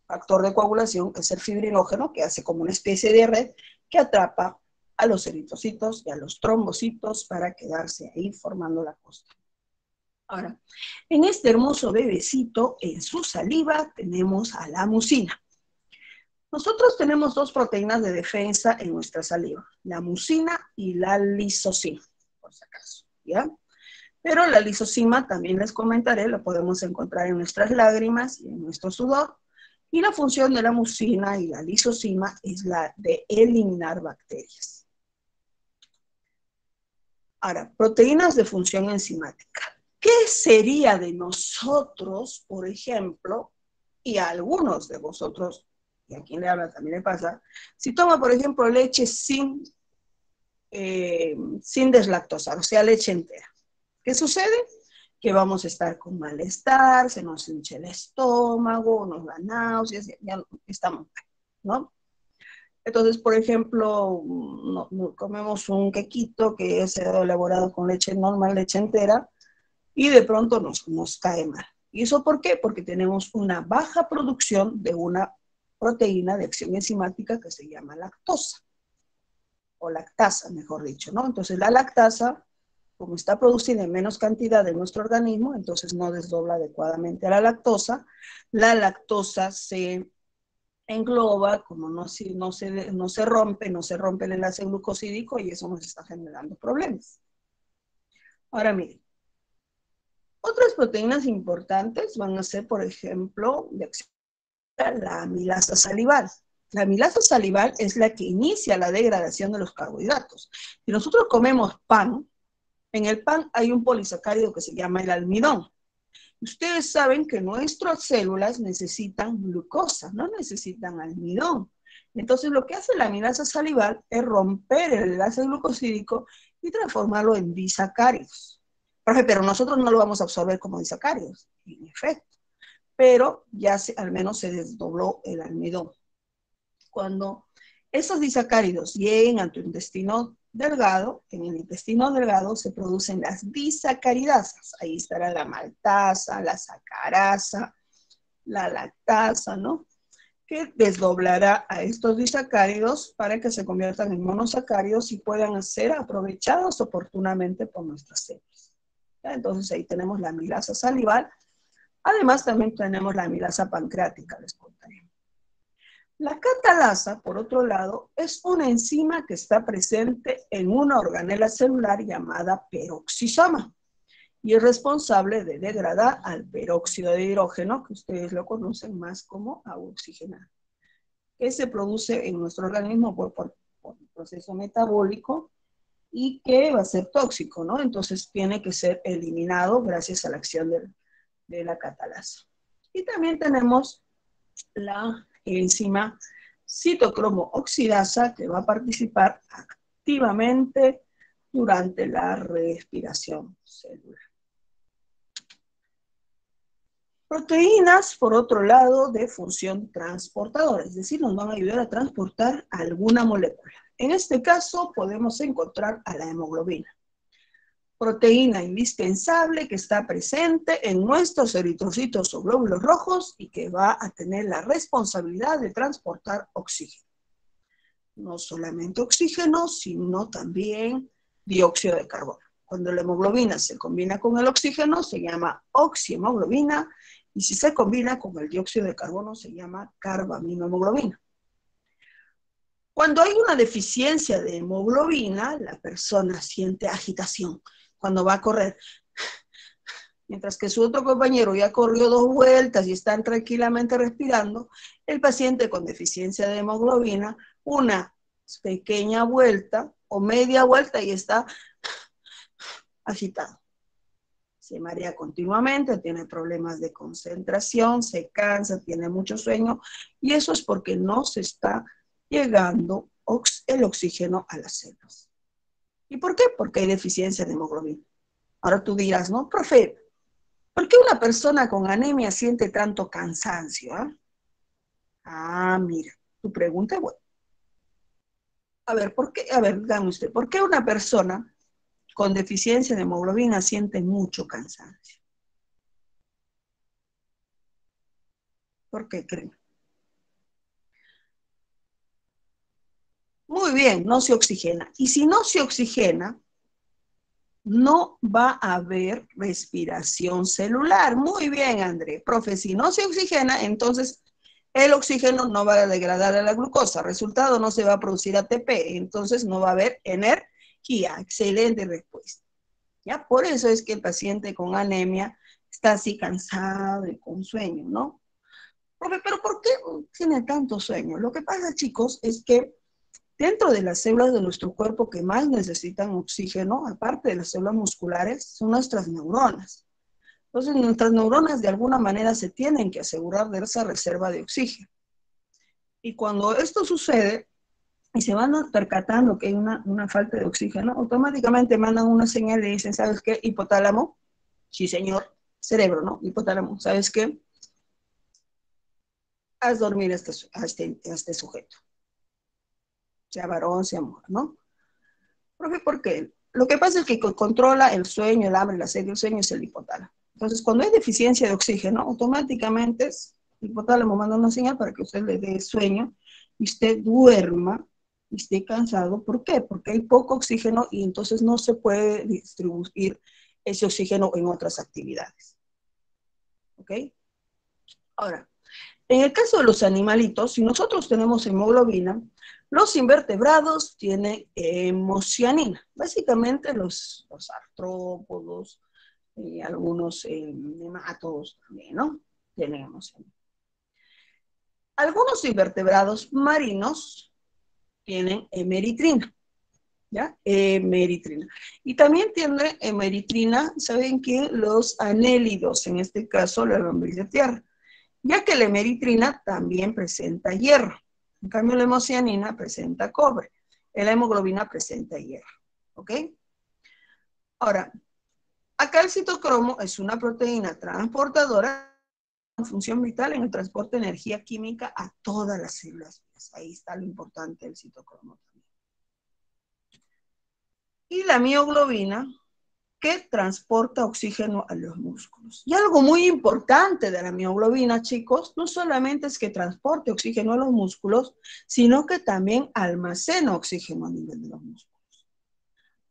factor de coagulación, que es el fibrinógeno, que hace como una especie de red que atrapa a los eritrocitos y a los trombocitos para quedarse ahí formando la costra. Ahora, en este hermoso bebecito, en su saliva, tenemos a la mucina. Nosotros tenemos dos proteínas de defensa en nuestra saliva, la mucina y la lisocima, por si acaso, ¿ya? Pero la lisocima, también les comentaré, la podemos encontrar en nuestras lágrimas y en nuestro sudor. Y la función de la mucina y la lisocima es la de eliminar bacterias. Ahora, proteínas de función enzimática. ¿Qué sería de nosotros, por ejemplo, y a algunos de vosotros, y a quien le habla también le pasa, si toma, por ejemplo, leche sin sin deslactosar, o sea, leche entera. ¿Qué sucede? Que vamos a estar con malestar, se nos hincha el estómago, nos da náuseas, ya estamos mal, ¿no? Entonces, por ejemplo, comemos un quequito que es elaborado con leche normal, leche entera, y de pronto nos cae mal. ¿Y eso por qué? Porque tenemos una baja producción de una proteína de acción enzimática que se llama lactosa, o lactasa, mejor dicho, ¿no? Entonces, la lactasa, como está producida en menos cantidad en nuestro organismo, entonces no desdobla adecuadamente a la lactosa se engloba, como no se rompe el enlace glucosídico y eso nos está generando problemas. Ahora miren, otras proteínas importantes van a ser, por ejemplo, la amilasa salival. La amilasa salival es la que inicia la degradación de los carbohidratos. Si nosotros comemos pan, en el pan hay un polisacárido que se llama el almidón. Ustedes saben que nuestras células necesitan glucosa, no necesitan almidón. Entonces, lo que hace la amilasa salival es romper el enlace glucosídico y transformarlo en disacáridos. Profe, pero nosotros no lo vamos a absorber como disacáridos, en efecto, pero ya al menos se desdobló el almidón. Cuando esos disacáridos lleguen a tu intestino delgado, en el intestino delgado se producen las disacaridasas. Ahí estará la maltasa, la sacarasa, la lactasa, ¿no? Que desdoblará a estos disacáridos para que se conviertan en monosacáridos y puedan ser aprovechados oportunamente por nuestras células. Entonces ahí tenemos la amilasa salival. Además también tenemos la amilasa pancreática, les contaré. La catalasa, por otro lado, es una enzima que está presente en una organela celular llamada peroxisoma y es responsable de degradar al peróxido de hidrógeno, que ustedes lo conocen más como agua oxigenada, que se produce en nuestro organismo por el proceso metabólico y que va a ser tóxico, ¿no? Entonces tiene que ser eliminado gracias a la acción de la catalasa. Y también tenemos la enzima citocromo oxidasa que va a participar activamente durante la respiración celular. Proteínas, por otro lado, de función transportadora, es decir, nos van a ayudar a transportar alguna molécula. En este caso podemos encontrar a la hemoglobina, proteína indispensable que está presente en nuestros eritrocitos o glóbulos rojos y que va a tener la responsabilidad de transportar oxígeno. No solamente oxígeno, sino también dióxido de carbono. Cuando la hemoglobina se combina con el oxígeno, se llama oxihemoglobina, y si se combina con el dióxido de carbono, se llama carbaminohemoglobina. Cuando hay una deficiencia de hemoglobina, la persona siente agitación cuando va a correr. Mientras que su otro compañero ya corrió 2 vueltas y están tranquilamente respirando, el paciente con deficiencia de hemoglobina, una pequeña vuelta o media vuelta y está agitado. Se marea continuamente, tiene problemas de concentración, se cansa, tiene mucho sueño, y eso es porque no se está llegando el oxígeno a las células. ¿Y por qué? Porque hay deficiencia de hemoglobina. Ahora tú dirás, ¿no, profe? ¿Por qué una persona con anemia siente tanto cansancio? Mira, tu pregunta es buena. A ver, dígame usted, ¿por qué una persona con deficiencia de hemoglobina siente mucho cansancio? ¿Por qué creen? Muy bien, no se oxigena. Y si no se oxigena, no va a haber respiración celular. Muy bien, André. Profe, si no se oxigena, entonces el oxígeno no va a degradar a la glucosa. Resultado, no se va a producir ATP. Entonces no va a haber energía. Excelente respuesta. ¿Ya? Por eso es que el paciente con anemia está así cansado y con sueño, ¿no? Profe, pero ¿por qué tiene tanto sueño? Lo que pasa, chicos, es que dentro de las células de nuestro cuerpo que más necesitan oxígeno, aparte de las células musculares, son nuestras neuronas. Entonces, nuestras neuronas de alguna manera se tienen que asegurar de esa reserva de oxígeno. Y cuando esto sucede, y se van percatando que hay una falta de oxígeno, automáticamente mandan una señal y dicen, ¿sabes qué? Hipotálamo, sí señor, cerebro, ¿no? Hipotálamo, ¿sabes qué? Haz dormir a este sujeto, sea varón, sea mujer, ¿no? Profe, ¿por qué? Lo que pasa es que controla el sueño, el hambre, la sed, el sueño es el hipotálamo. Entonces, cuando hay deficiencia de oxígeno, automáticamente el hipotálamo manda una señal para que usted le dé sueño y usted duerma y esté cansado. ¿Por qué? Porque hay poco oxígeno y entonces no se puede distribuir ese oxígeno en otras actividades. ¿Ok? Ahora, en el caso de los animalitos, si nosotros tenemos hemoglobina, los invertebrados tienen hemocianina. Básicamente los artrópodos, algunos nematodos también, ¿no? Tienen hemocianina. Algunos invertebrados marinos tienen hemeritrina, ¿ya? Hemeritrina. Y también tiene hemeritrina, ¿saben qué? Los anélidos, en este caso la lombriz de tierra, ya que la hemeritrina también presenta hierro. En cambio, la hemocianina presenta cobre. La hemoglobina presenta hierro. ¿Ok? Ahora, acá el citocromo es una proteína transportadora con función vital en el transporte de energía química a todas las células. Ahí está lo importante del citocromo también. Y la mioglobina, que transporta oxígeno a los músculos. Y algo muy importante de la mioglobina, chicos, no solamente es que transporte oxígeno a los músculos, sino que también almacena oxígeno a nivel de los músculos.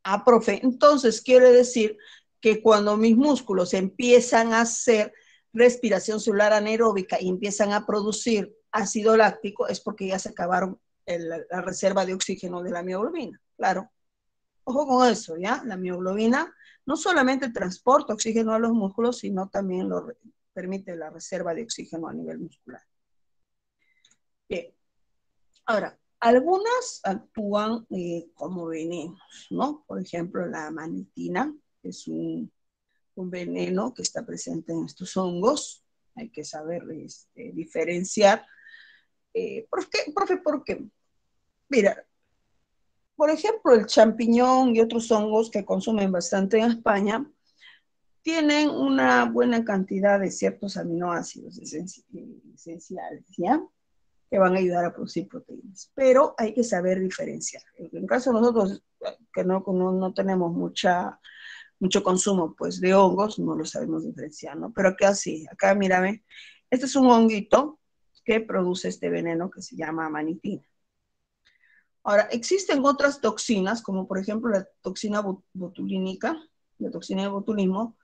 Ah, profe, entonces quiere decir que cuando mis músculos empiezan a hacer respiración celular anaeróbica y empiezan a producir ácido láctico, es porque ya se acabaron la reserva de oxígeno de la mioglobina. Claro. Ojo con eso, ¿ya? La mioglobina no solamente transporta oxígeno a los músculos, sino también permite la reserva de oxígeno a nivel muscular. Bien. Ahora, algunas actúan como venenos, ¿no? Por ejemplo, la manitina es un veneno que está presente en estos hongos. Hay que saber diferenciar. ¿Por qué, profe? ¿Por qué? Mira, por ejemplo, el champiñón y otros hongos que consumen bastante en España tienen una buena cantidad de ciertos aminoácidos esenciales, ¿ya? Que van a ayudar a producir proteínas. Pero hay que saber diferenciar. En caso de nosotros, que no tenemos mucho consumo pues, de hongos, no lo sabemos diferenciar, ¿no? Pero acá sí, acá mírame, este es un honguito que produce este veneno que se llama manitina. Ahora, existen otras toxinas, como por ejemplo la toxina botulínica, la toxina de botulismo,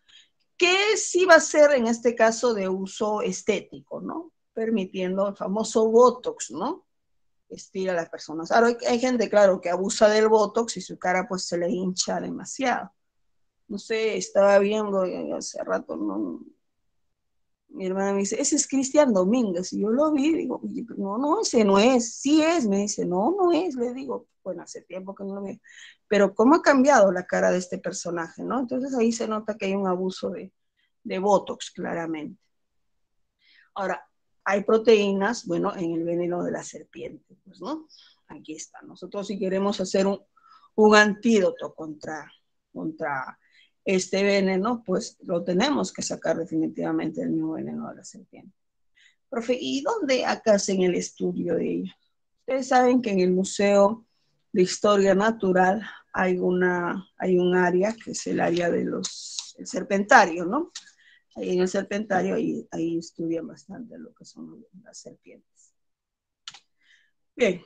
que sí va a ser en este caso de uso estético, ¿no? Permitiendo el famoso Botox, ¿no? Estira a las personas. Ahora hay gente, claro, que abusa del Botox y su cara pues se le hincha demasiado. No sé, estaba viendo hace rato, ¿no? Mi hermana me dice, ese es Cristian Domínguez. Y yo lo vi, digo, no, ese no es. Sí es, me dice, no es. Le digo, bueno, hace tiempo que no lo veo. Pero cómo ha cambiado la cara de este personaje, ¿no? Entonces ahí se nota que hay un abuso de Botox, claramente. Ahora, hay proteínas, bueno, en el veneno de la serpiente, pues, ¿no? Aquí está. Nosotros si queremos hacer un antídoto contra este veneno, pues lo tenemos que sacar definitivamente del mismo veneno de la serpiente. Profe, ¿y dónde acá hacen el estudio de ello? Ustedes saben que en el Museo de Historia Natural hay un área que es el área de el serpentario, ¿no? Ahí en el serpentario, ahí estudian bastante lo que son las serpientes. Bien,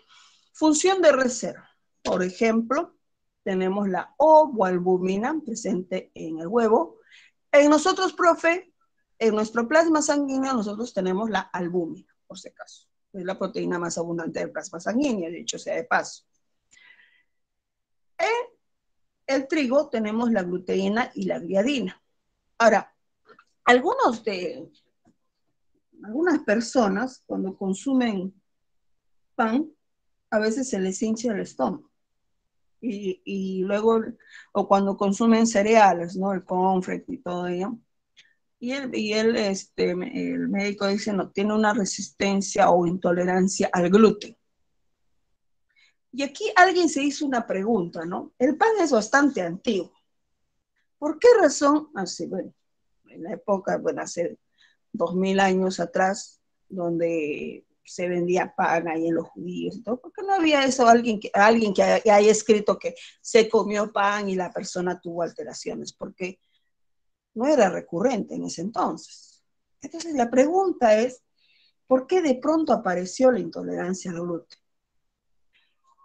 función de reserva. Por ejemplo, tenemos la ovoalbúmina presente en el huevo. En nosotros, profe, en nuestro plasma sanguíneo, nosotros tenemos la albúmina, por si acaso. Es la proteína más abundante del plasma sanguíneo, dicho sea de paso. En el trigo tenemos la gluteína y la gliadina. Ahora, algunas personas, cuando consumen pan, a veces se les hincha el estómago. Y luego, o cuando consumen cereales, ¿no? El cornflakes y todo ello. El médico dice, no, tiene una resistencia o intolerancia al gluten. Y aquí alguien se hizo una pregunta, ¿no? El pan es bastante antiguo. ¿Por qué razón? Así, bueno, en la época, bueno, hace 2000 años atrás, donde se vendía pan ahí en los judíos y todo, porque no había eso, alguien que haya escrito que se comió pan y la persona tuvo alteraciones, porque no era recurrente en ese entonces. Entonces la pregunta es, ¿por qué de pronto apareció la intolerancia al gluten?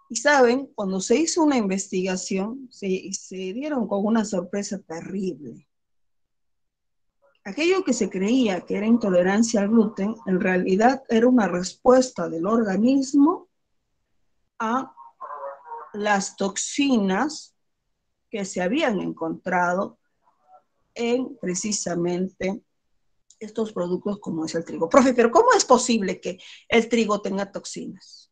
Y saben, cuando se hizo una investigación, se dieron con una sorpresa terrible. Aquello que se creía que era intolerancia al gluten, en realidad era una respuesta del organismo a las toxinas que se habían encontrado en precisamente estos productos como es el trigo. Profe, pero ¿cómo es posible que el trigo tenga toxinas?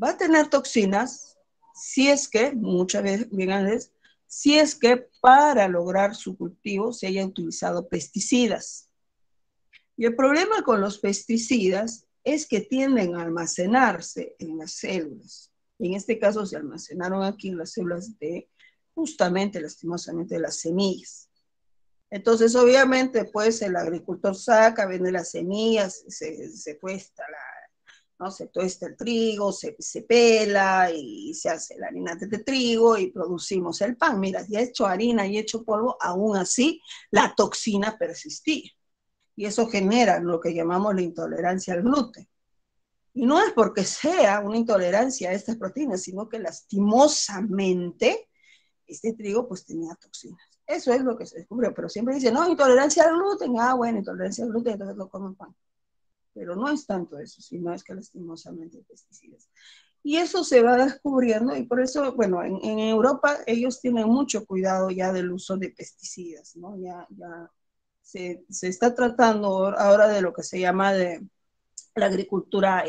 Va a tener toxinas si es que, muchas veces, si es que para lograr su cultivo se haya utilizado pesticidas. Y el problema con los pesticidas es que tienden a almacenarse en las células. En este caso se almacenaron aquí en las células de, justamente, lastimosamente, de las semillas. Entonces, obviamente, pues el agricultor saca, vende las semillas, se cuesta ¿no? Se tuesta el trigo, se pela y se hace la harina de trigo y producimos el pan. Mira, ya hecho harina y hecho polvo, aún así la toxina persistía. Y eso genera lo que llamamos la intolerancia al gluten. Y no es porque sea una intolerancia a estas proteínas, sino que lastimosamente este trigo pues tenía toxinas. Eso es lo que se descubrió, pero siempre dicen, no, intolerancia al gluten, bueno, intolerancia al gluten, entonces no comen pan. Pero no es tanto eso, sino es que lastimosamente hay pesticidas. Y eso se va descubriendo y por eso, bueno, en Europa ellos tienen mucho cuidado ya del uso de pesticidas, ¿no? Ya se está tratando ahora de lo que se llama de la agricultura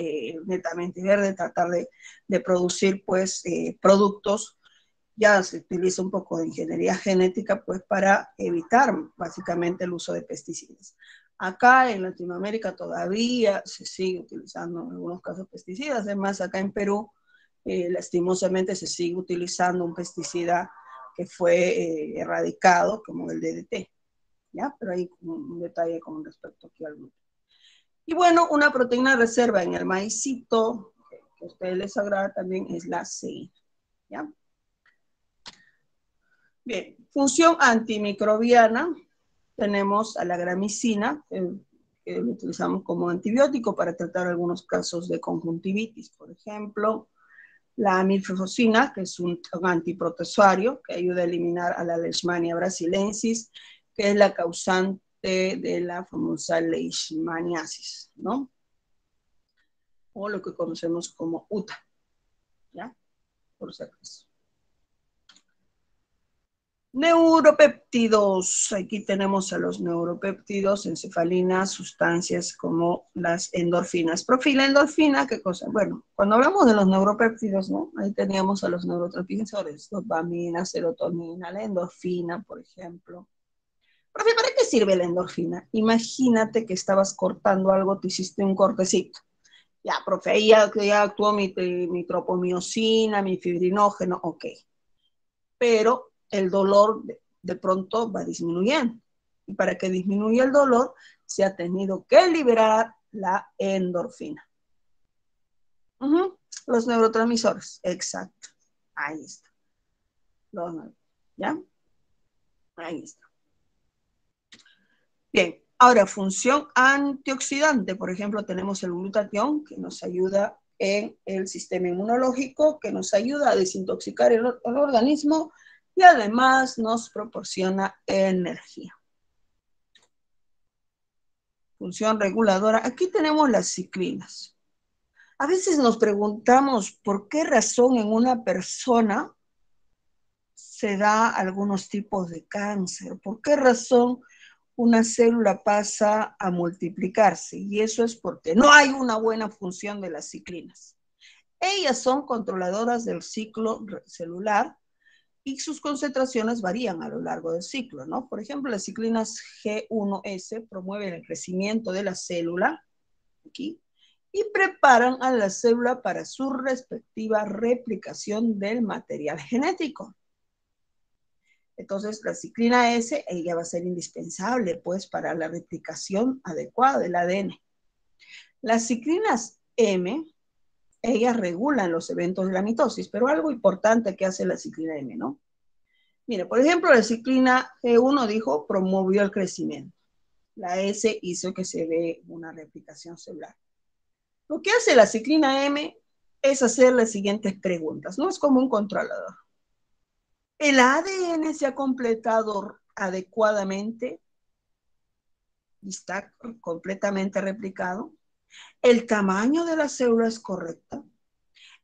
netamente verde, tratar de producir pues productos, ya se utiliza un poco de ingeniería genética pues para evitar básicamente el uso de pesticidas. Acá en Latinoamérica todavía se sigue utilizando en algunos casos pesticidas, además acá en Perú lastimosamente se sigue utilizando un pesticida que fue erradicado como el DDT, ¿ya? Pero hay un detalle con respecto aquí al gluten. Y bueno, una proteína reserva en el maicito, que a ustedes les agrada también, es la ceína, ¿ya? Bien, función antimicrobiana, tenemos a la gramicina, que lo utilizamos como antibiótico para tratar algunos casos de conjuntivitis, por ejemplo, la amilfosfina, que es un antiprotozoario que ayuda a eliminar a la Leishmania brasilensis, que es la causante de la famosa leishmaniasis, ¿no? O lo que conocemos como UTA, ¿ya? Por si acaso. Neuropéptidos. Aquí tenemos a los neuropéptidos, encefalinas, sustancias como las endorfinas. Profe, la endorfina, ¿qué cosa? Bueno, cuando hablamos de los neuropéptidos, ¿no? Ahí teníamos a los neurotransmisores, dopamina, serotonina, la endorfina, por ejemplo. Profe, ¿para qué sirve la endorfina? Imagínate que estabas cortando algo, te hiciste un cortecito. Ya, profe, ya actuó mi tropomiosina, mi fibrinógeno, ok. Pero el dolor de pronto va disminuyendo. Y para que disminuya el dolor, se ha tenido que liberar la endorfina. Los neurotransmisores, exacto. Ahí está. ¿Ya? Ahí está. Bien, ahora función antioxidante. Por ejemplo, tenemos el glutatión que nos ayuda en el sistema inmunológico, que nos ayuda a desintoxicar el organismo y además nos proporciona energía. Función reguladora. Aquí tenemos las ciclinas. A veces nos preguntamos por qué razón en una persona se da algunos tipos de cáncer, por qué razón una célula pasa a multiplicarse, y eso es porque no hay una buena función de las ciclinas. Ellas son controladoras del ciclo celular y sus concentraciones varían a lo largo del ciclo, ¿no? Por ejemplo, las ciclinas G1S promueven el crecimiento de la célula, aquí, y preparan a la célula para su respectiva replicación del material genético. Entonces, la ciclina S, ella va a ser indispensable, pues, para la replicación adecuada del ADN. Las ciclinas M, ellas regulan los eventos de la mitosis, pero algo importante que hace la ciclina M, ¿no? Mire, por ejemplo, la ciclina G1 dijo, promovió el crecimiento. La S hizo que se dé una replicación celular. Lo que hace la ciclina M es hacer las siguientes preguntas, ¿no? Es como un controlador. ¿El ADN se ha completado adecuadamente y está completamente replicado? ¿El tamaño de la célula es correcto?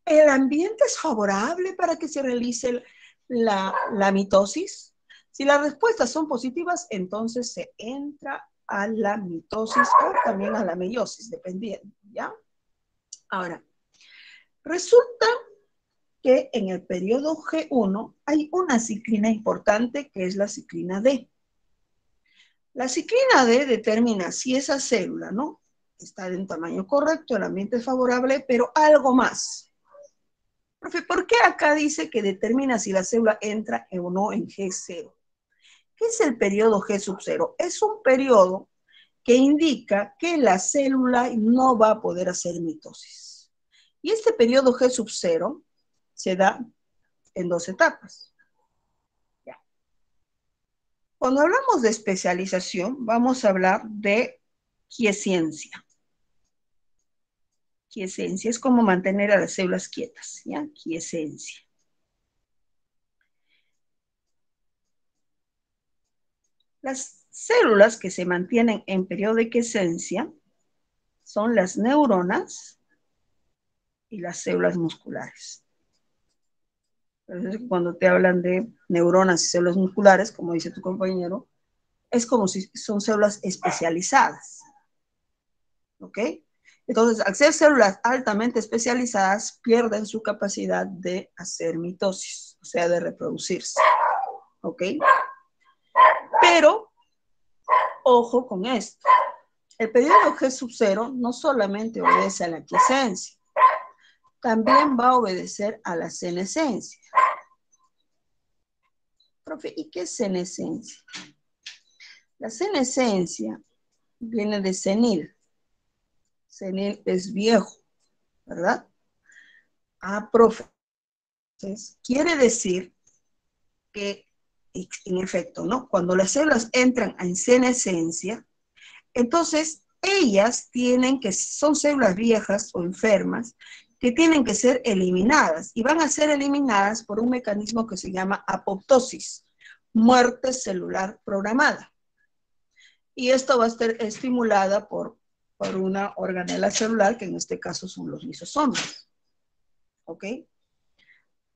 ¿El ambiente es favorable para que se realice la mitosis? Si las respuestas son positivas, entonces se entra a la mitosis o también a la meiosis, dependiendo, ¿ya? Ahora, resulta que en el periodo G1 hay una ciclina importante que es la ciclina D. La ciclina D determina si esa célula, ¿no?, está en tamaño correcto, el ambiente es favorable, pero algo más. Profe, ¿por qué acá dice que determina si la célula entra o no en G0? ¿Qué es el periodo G sub 0? Es un periodo que indica que la célula no va a poder hacer mitosis. Y este periodo G sub 0 se da en 2 etapas. Ya. Cuando hablamos de especialización, vamos a hablar de quiescencia. Quiescencia es como mantener a las células quietas, ¿ya? Quiescencia. Las células que se mantienen en periodo de quiescencia son las neuronas y las células musculares. Entonces, cuando te hablan de neuronas y células musculares, como dice tu compañero, es como si son células especializadas. ¿Ok? Entonces, al ser células altamente especializadas, pierden su capacidad de hacer mitosis, o sea, de reproducirse. ¿Ok? Pero, ojo con esto. El periodo G sub 0 no solamente obedece a la quiescencia, también va a obedecer a la senescencia. Profe, ¿y qué es senescencia? La senescencia viene de senil. Senil es viejo, ¿verdad? Ah, profe. Entonces, quiere decir que, en efecto, ¿no?, cuando las células entran en senescencia, entonces ellas son células viejas o enfermas, que tienen que ser eliminadas, y van a ser eliminadas por un mecanismo que se llama apoptosis, muerte celular programada. Y esto va a estar estimulada por una organela celular, que en este caso son los lisosomas. ¿Ok?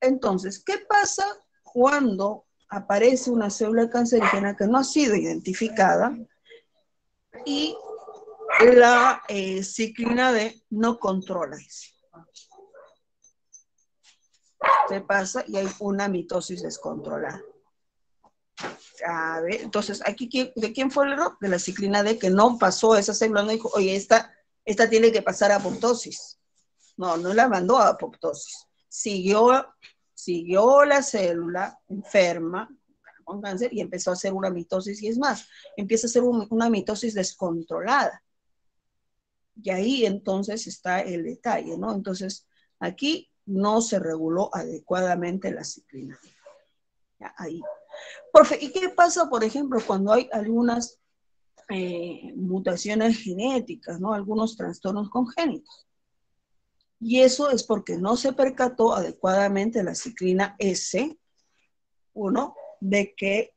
Entonces, ¿qué pasa cuando aparece una célula cancerígena que no ha sido identificada y la ciclina D no controla eso? ¿Qué pasa? Y hay una mitosis descontrolada. A ver, entonces, aquí, ¿de quién fue el error? De la ciclina D, que no pasó esa célula, no dijo, oye, esta tiene que pasar a apoptosis. No, no la mandó a apoptosis. Siguió la célula enferma con cáncer y empezó a hacer una mitosis, y es más, empieza a hacer una mitosis descontrolada. Y ahí entonces está el detalle, ¿no? Entonces, aquí no se reguló adecuadamente la ciclina. Ya, ahí. Profe, ¿y qué pasa, por ejemplo, cuando hay algunas mutaciones genéticas, ¿no? Algunos trastornos congénitos? Y eso es porque no se percató adecuadamente la ciclina S, uno, de que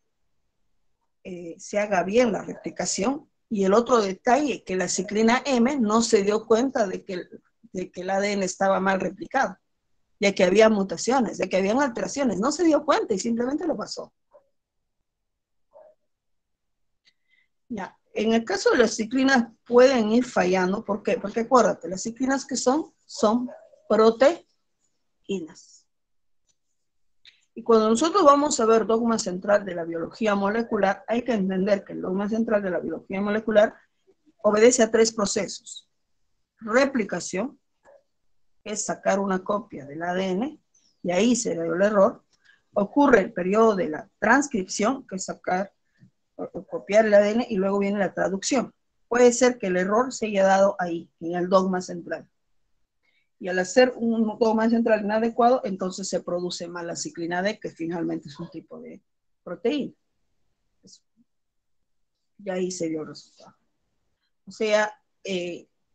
se haga bien la replicación, y el otro detalle, que la ciclina M no se dio cuenta de que el ADN estaba mal replicado, de que había mutaciones, de que habían alteraciones, no se dio cuenta y simplemente lo pasó. Ya. En el caso de las ciclinas pueden ir fallando, ¿por qué? Porque acuérdate, las ciclinas que son proteínas. Y cuando nosotros vamos a ver dogma central de la biología molecular, hay que entender que el dogma central de la biología molecular obedece a 3 procesos. replicación, que es sacar una copia del ADN, y ahí se dio el error. Ocurre el periodo de la transcripción, que es sacar o copiar el ADN, y luego viene la traducción. Puede ser que el error se haya dado ahí, en el dogma central. Y al hacer un dogma central inadecuado, entonces se produce malaciclina D, que finalmente es un tipo de proteína. Y ahí se dio el resultado. O sea,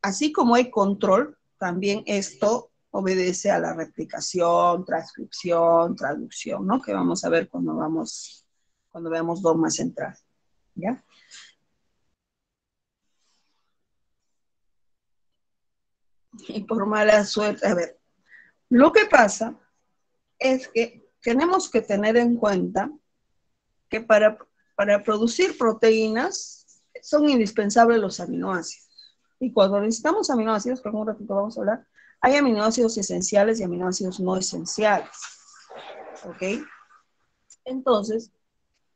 así como hay control, también esto obedece a la replicación, transcripción, traducción, ¿no? Que vamos a ver cuando veamos dogma central, ¿ya? Y por mala suerte, a ver, lo que pasa es que tenemos que tener en cuenta que para producir proteínas son indispensables los aminoácidos. Y cuando necesitamos aminoácidos, que en un ratito vamos a hablar, hay aminoácidos esenciales y aminoácidos no esenciales. ¿Ok? Entonces,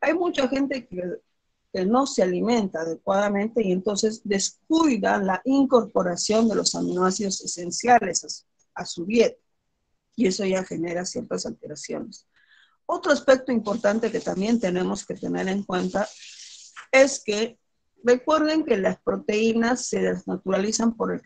hay mucha gente que no se alimenta adecuadamente y entonces descuida la incorporación de los aminoácidos esenciales a su dieta. Y eso ya genera ciertas alteraciones. Otro aspecto importante que también tenemos que tener en cuenta es que recuerden que las proteínas se desnaturalizan por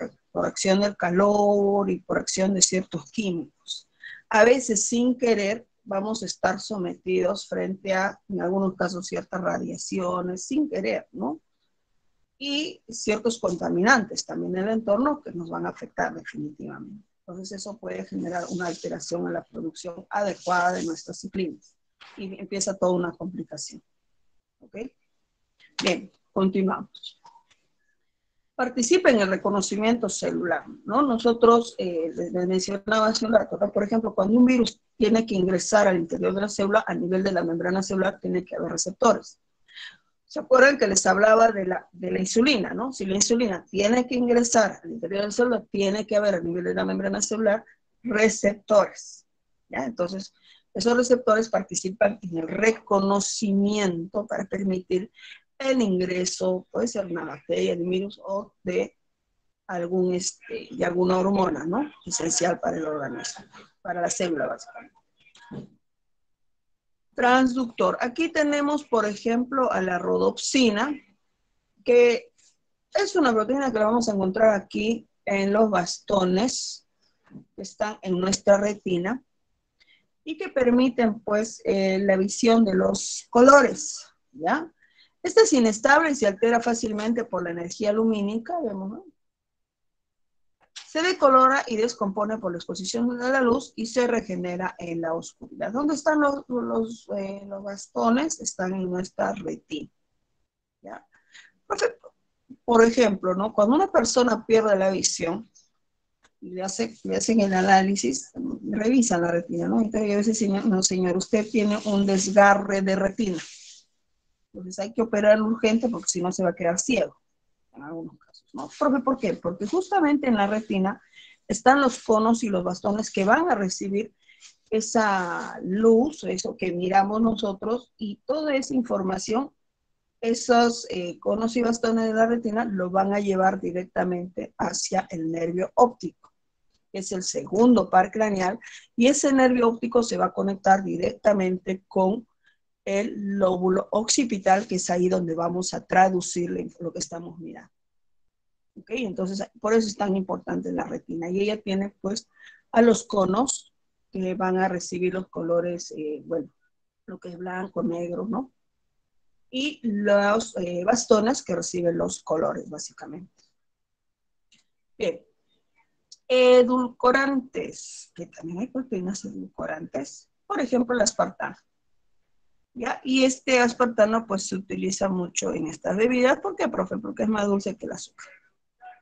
acción del calor y por acción de ciertos químicos. A veces sin querer vamos a estar sometidos frente a, en algunos casos, ciertas radiaciones, sin querer, ¿no? Y ciertos contaminantes también en el entorno que nos van a afectar definitivamente. Entonces eso puede generar una alteración en la producción adecuada de nuestras ciclinas y empieza toda una complicación. ¿Ok? Bien, continuamos. Participa en el reconocimiento celular, ¿no? Nosotros les mencionaba hace un rato, ¿no? Por ejemplo, cuando un virus tiene que ingresar al interior de la célula, a nivel de la membrana celular tiene que haber receptores. ¿Se acuerdan que les hablaba de la insulina, ¿no? Si la insulina tiene que ingresar al interior de la célula, tiene que haber a nivel de la membrana celular receptores, ¿ya? Entonces, esos receptores participan en el reconocimiento para permitir el ingreso, puede ser una bacteria, de virus o de alguna hormona, ¿no? Esencial para el organismo, para la célula básicamente. Transductor. Aquí tenemos, por ejemplo, a la rodopsina, que es una proteína que la vamos a encontrar aquí en los bastones que están en nuestra retina y que permiten, pues, la visión de los colores, ¿ya? Esta es inestable y se altera fácilmente por la energía lumínica, vemos, ¿no? Se decolora y descompone por la exposición de la luz y se regenera en la oscuridad. ¿Dónde están los bastones? Están en nuestra retina, ¿ya? Por ejemplo, ¿no? Cuando una persona pierde la visión, le hacen el análisis, revisan la retina, ¿no? Entonces, a veces, no, señor, usted tiene un desgarre de retina. Entonces hay que operar urgente porque si no se va a quedar ciego, en algunos casos, ¿no? ¿Por qué? Porque justamente en la retina están los conos y los bastones que van a recibir esa luz, eso que miramos nosotros, y toda esa información, esos conos y bastones de la retina lo van a llevar directamente hacia el nervio óptico, que es el segundo par craneal, y ese nervio óptico se va a conectar directamente con el lóbulo occipital, que es ahí donde vamos a traducir lo que estamos mirando. ¿Ok? Entonces, por eso es tan importante la retina. Y ella tiene, pues, a los conos que van a recibir los colores, bueno, lo que es blanco, negro, ¿no? Y los bastones que reciben los colores, básicamente. Bien. Edulcorantes, que también hay proteínas edulcorantes, por ejemplo, el aspartano. ¿Ya? Y este aspartano pues se utiliza mucho en estas bebidas. ¿Por qué, profe? Porque es más dulce que el azúcar.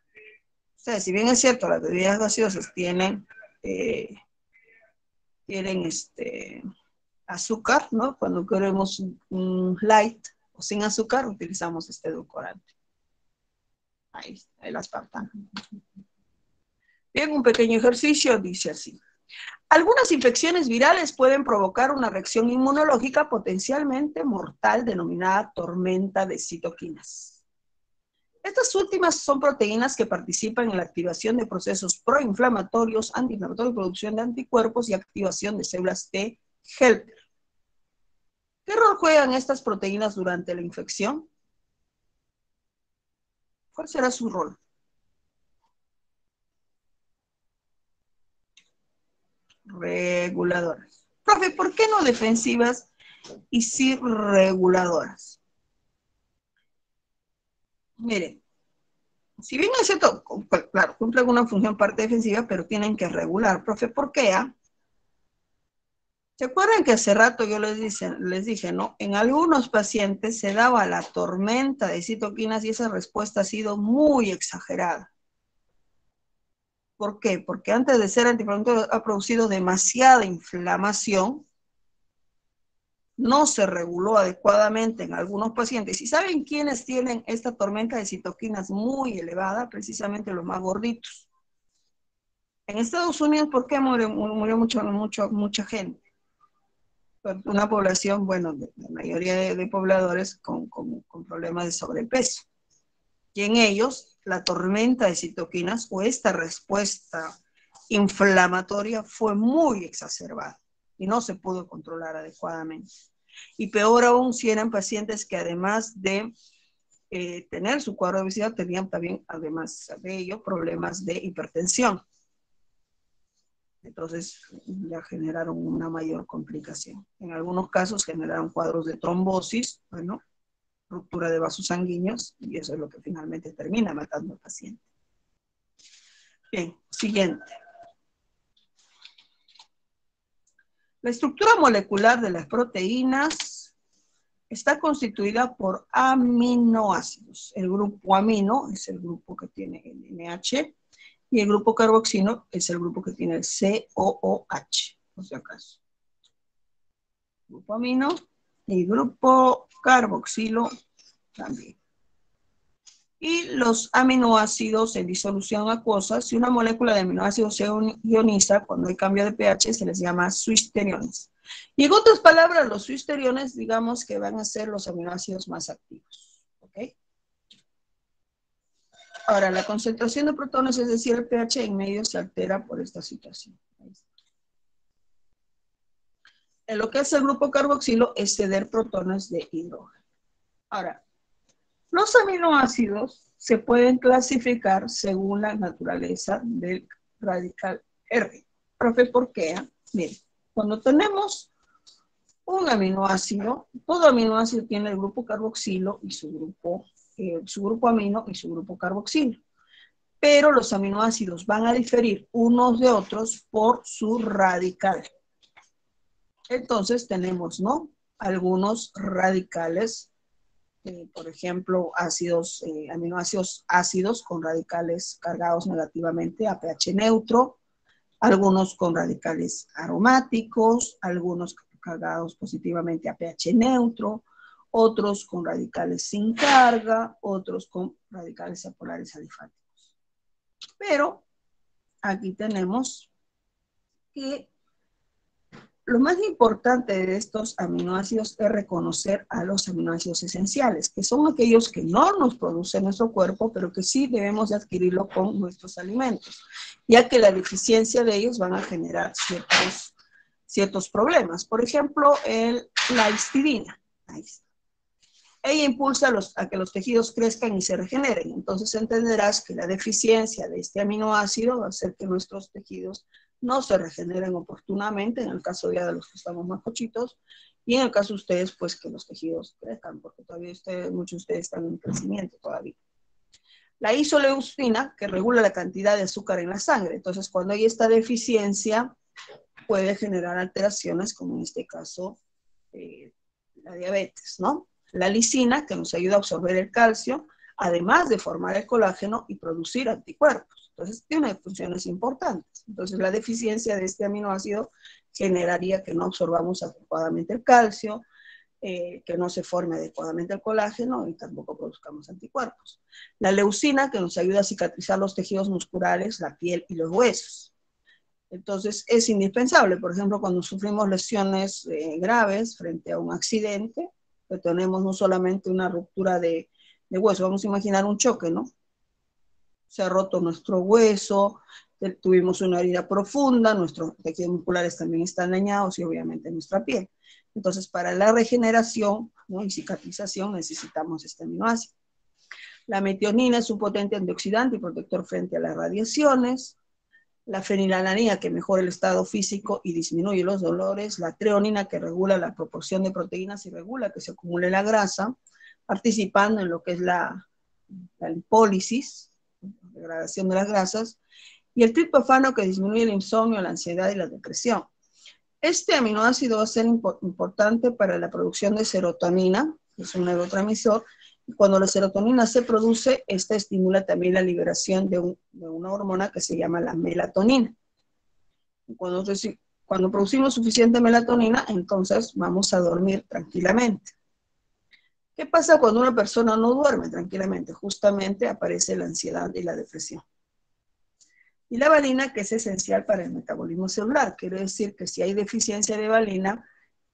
O sea, si bien es cierto, las bebidas gaseosas tienen azúcar, ¿no? Cuando queremos un light o sin azúcar, utilizamos este edulcorante. Ahí está, el aspartano. Bien, un pequeño ejercicio dice así. Algunas infecciones virales pueden provocar una reacción inmunológica potencialmente mortal denominada tormenta de citoquinas. Estas últimas son proteínas que participan en la activación de procesos proinflamatorios, antiinflamatorios, producción de anticuerpos y activación de células T helper. ¿Qué rol juegan estas proteínas durante la infección? ¿Cuál será su rol? Reguladoras. Profe, ¿por qué no defensivas y sí reguladoras? Miren, si bien es cierto, claro, cumplen una función parte defensiva, pero tienen que regular. Profe, ¿por qué? ¿Se acuerdan que hace rato yo les dije, ¿no? En algunos pacientes se daba la tormenta de citoquinas y esa respuesta ha sido muy exagerada. ¿Por qué? Porque antes de ser antiinflamatorio ha producido demasiada inflamación, no se reguló adecuadamente en algunos pacientes. ¿Y saben quiénes tienen esta tormenta de citoquinas muy elevada? Precisamente los más gorditos. En Estados Unidos, ¿por qué murió mucha gente? Una población, bueno, la mayoría de pobladores con problemas de sobrepeso. Y en ellos, la tormenta de citoquinas o esta respuesta inflamatoria fue muy exacerbada y no se pudo controlar adecuadamente. Y peor aún si eran pacientes que además de tener su cuadro de obesidad, tenían también, además de ello, problemas de hipertensión. Entonces ya generaron una mayor complicación. En algunos casos generaron cuadros de trombosis, bueno, ruptura de vasos sanguíneos, y eso es lo que finalmente termina matando al paciente. Bien, siguiente. La estructura molecular de las proteínas está constituida por aminoácidos. El grupo amino es el grupo que tiene el NH, y el grupo carboxilo es el grupo que tiene el COOH, por si acaso. Grupo amino y grupo carboxilo también. Y los aminoácidos en disolución acuosa, si una molécula de aminoácidos se ioniza cuando hay cambio de pH, se les llama swisteriones. Y en otras palabras, los swisteriones, digamos que van a ser los aminoácidos más activos. ¿Ok? Ahora, la concentración de protones, es decir, el pH en medio, se altera por esta situación. En lo que es el grupo carboxilo es ceder protones de hidrógeno. Ahora, los aminoácidos se pueden clasificar según la naturaleza del radical R. Profe, ¿por qué? Miren, cuando tenemos un aminoácido, todo aminoácido tiene el grupo carboxilo y su grupo amino y su grupo carboxilo. Pero los aminoácidos van a diferir unos de otros por su radical. Entonces tenemos, ¿no? Algunos radicales, por ejemplo, aminoácidos ácidos con radicales cargados negativamente a pH neutro, algunos con radicales aromáticos, algunos cargados positivamente a pH neutro, otros con radicales sin carga, otros con radicales apolares alifáticos. Pero aquí tenemos que lo más importante de estos aminoácidos es reconocer a los aminoácidos esenciales, que son aquellos que no nos produce nuestro cuerpo, pero que sí debemos de adquirirlo con nuestros alimentos, ya que la deficiencia de ellos van a generar ciertos problemas. Por ejemplo, la histidina. Ella impulsa a que los tejidos crezcan y se regeneren. Entonces entenderás que la deficiencia de este aminoácido va a hacer que nuestros tejidos no se regeneren oportunamente, en el caso ya de los que estamos más cochitos, y en el caso de ustedes, pues que los tejidos crezcan, porque todavía muchos de ustedes están en crecimiento todavía. La isoleucina, que regula la cantidad de azúcar en la sangre. Entonces, cuando hay esta deficiencia, puede generar alteraciones, como en este caso, la diabetes, ¿no? La lisina, que nos ayuda a absorber el calcio, además de formar el colágeno y producir anticuerpos. Entonces, tiene funciones importantes. Entonces, la deficiencia de este aminoácido generaría que no absorbamos adecuadamente el calcio, que no se forme adecuadamente el colágeno y tampoco produzcamos anticuerpos. La leucina, que nos ayuda a cicatrizar los tejidos musculares, la piel y los huesos. Entonces, es indispensable, por ejemplo, cuando sufrimos lesiones graves frente a un accidente, que tenemos no solamente una ruptura de de hueso. Vamos a imaginar un choque, ¿no? Se ha roto nuestro hueso, tuvimos una herida profunda, nuestros tejidos musculares también están dañados y obviamente nuestra piel. Entonces, para la regeneración, ¿no?, y cicatrización necesitamos este aminoácido. La metionina es un potente antioxidante y protector frente a las radiaciones. La fenilalanina, que mejora el estado físico y disminuye los dolores. La treonina, que regula la proporción de proteínas y regula que se acumule la grasa, participando en lo que es la lipólisis, la degradación de las grasas. Y el triptofano, que disminuye el insomnio, la ansiedad y la depresión. Este aminoácido va a ser importante para la producción de serotonina, que es un neurotransmisor. Y cuando la serotonina se produce, esta estimula también la liberación de una hormona que se llama la melatonina. Cuando producimos suficiente melatonina, entonces vamos a dormir tranquilamente. ¿Qué pasa cuando una persona no duerme tranquilamente? Justamente aparece la ansiedad y la depresión. Y la valina, que es esencial para el metabolismo celular. Quiere decir que si hay deficiencia de valina,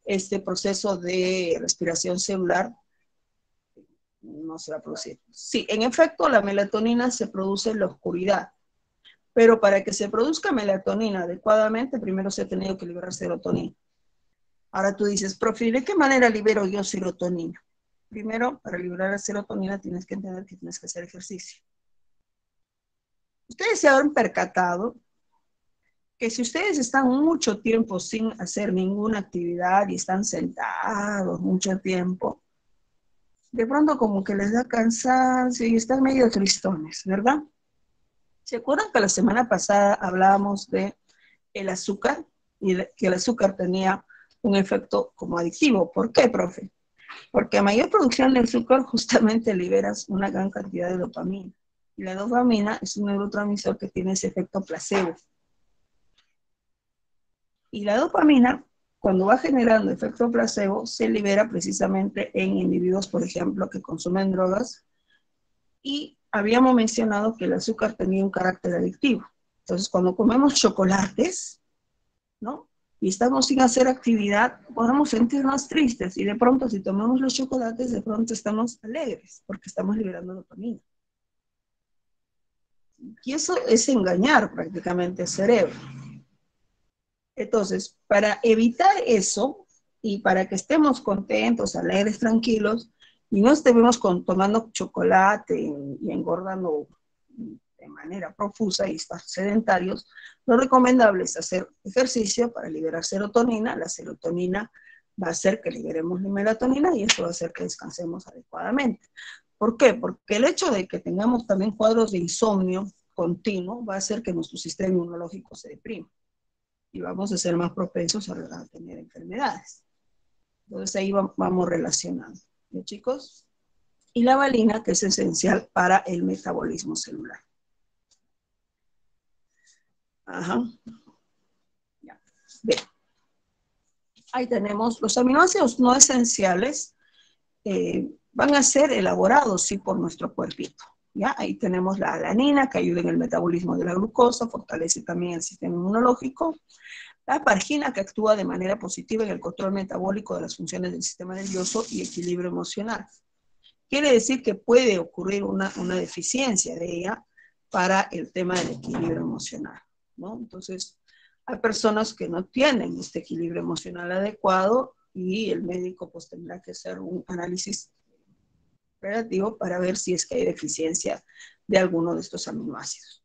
este proceso de respiración celular no se va a producir. Sí, en efecto, la melatonina se produce en la oscuridad, pero para que se produzca melatonina adecuadamente, primero se ha tenido que liberar serotonina. Ahora tú dices, profe, ¿de qué manera libero yo serotonina? Primero, para liberar la serotonina tienes que entender que tienes que hacer ejercicio. Ustedes se habrán percatado que si ustedes están mucho tiempo sin hacer ninguna actividad y están sentados mucho tiempo, de pronto como que les da cansancio y están medio tristones, ¿verdad? ¿Se acuerdan que la semana pasada hablábamos de el azúcar y que el azúcar tenía un efecto como adictivo? ¿Por qué, profe? Porque a mayor producción de azúcar justamente liberas una gran cantidad de dopamina. Y la dopamina es un neurotransmisor que tiene ese efecto placebo. Y la dopamina, cuando va generando efecto placebo, se libera precisamente en individuos, por ejemplo, que consumen drogas. Y habíamos mencionado que el azúcar tenía un carácter adictivo. Entonces, cuando comemos chocolates, ¿no?, y estamos sin hacer actividad, podemos sentirnos tristes. Y de pronto, si tomamos los chocolates, de pronto estamos alegres, porque estamos liberando dopamina. Y eso es engañar prácticamente al cerebro. Entonces, para evitar eso y para que estemos contentos, alegres, tranquilos, y no estemos tomando chocolate y engordando de manera profusa y estar sedentarios, lo recomendable es hacer ejercicio para liberar serotonina. La serotonina va a hacer que liberemos la melatonina y eso va a hacer que descansemos adecuadamente. ¿Por qué? Porque el hecho de que tengamos también cuadros de insomnio continuo va a hacer que nuestro sistema inmunológico se deprima y vamos a ser más propensos a tener enfermedades. Entonces ahí vamos relacionando. ¿Sí, chicos? Y la valina, que es esencial para el metabolismo celular. Ajá. Ya. Bien. Ahí tenemos los aminoácidos no esenciales, van a ser elaborados, sí, por nuestro cuerpito. ¿Ya? Ahí tenemos la alanina, que ayuda en el metabolismo de la glucosa, fortalece también el sistema inmunológico. La aspargina, que actúa de manera positiva en el control metabólico de las funciones del sistema nervioso y equilibrio emocional. Quiere decir que puede ocurrir una deficiencia de ella para el tema del equilibrio emocional, ¿no? Entonces, hay personas que no tienen este equilibrio emocional adecuado y el médico pues tendrá que hacer un análisis relativo para ver si es que hay deficiencia de alguno de estos aminoácidos.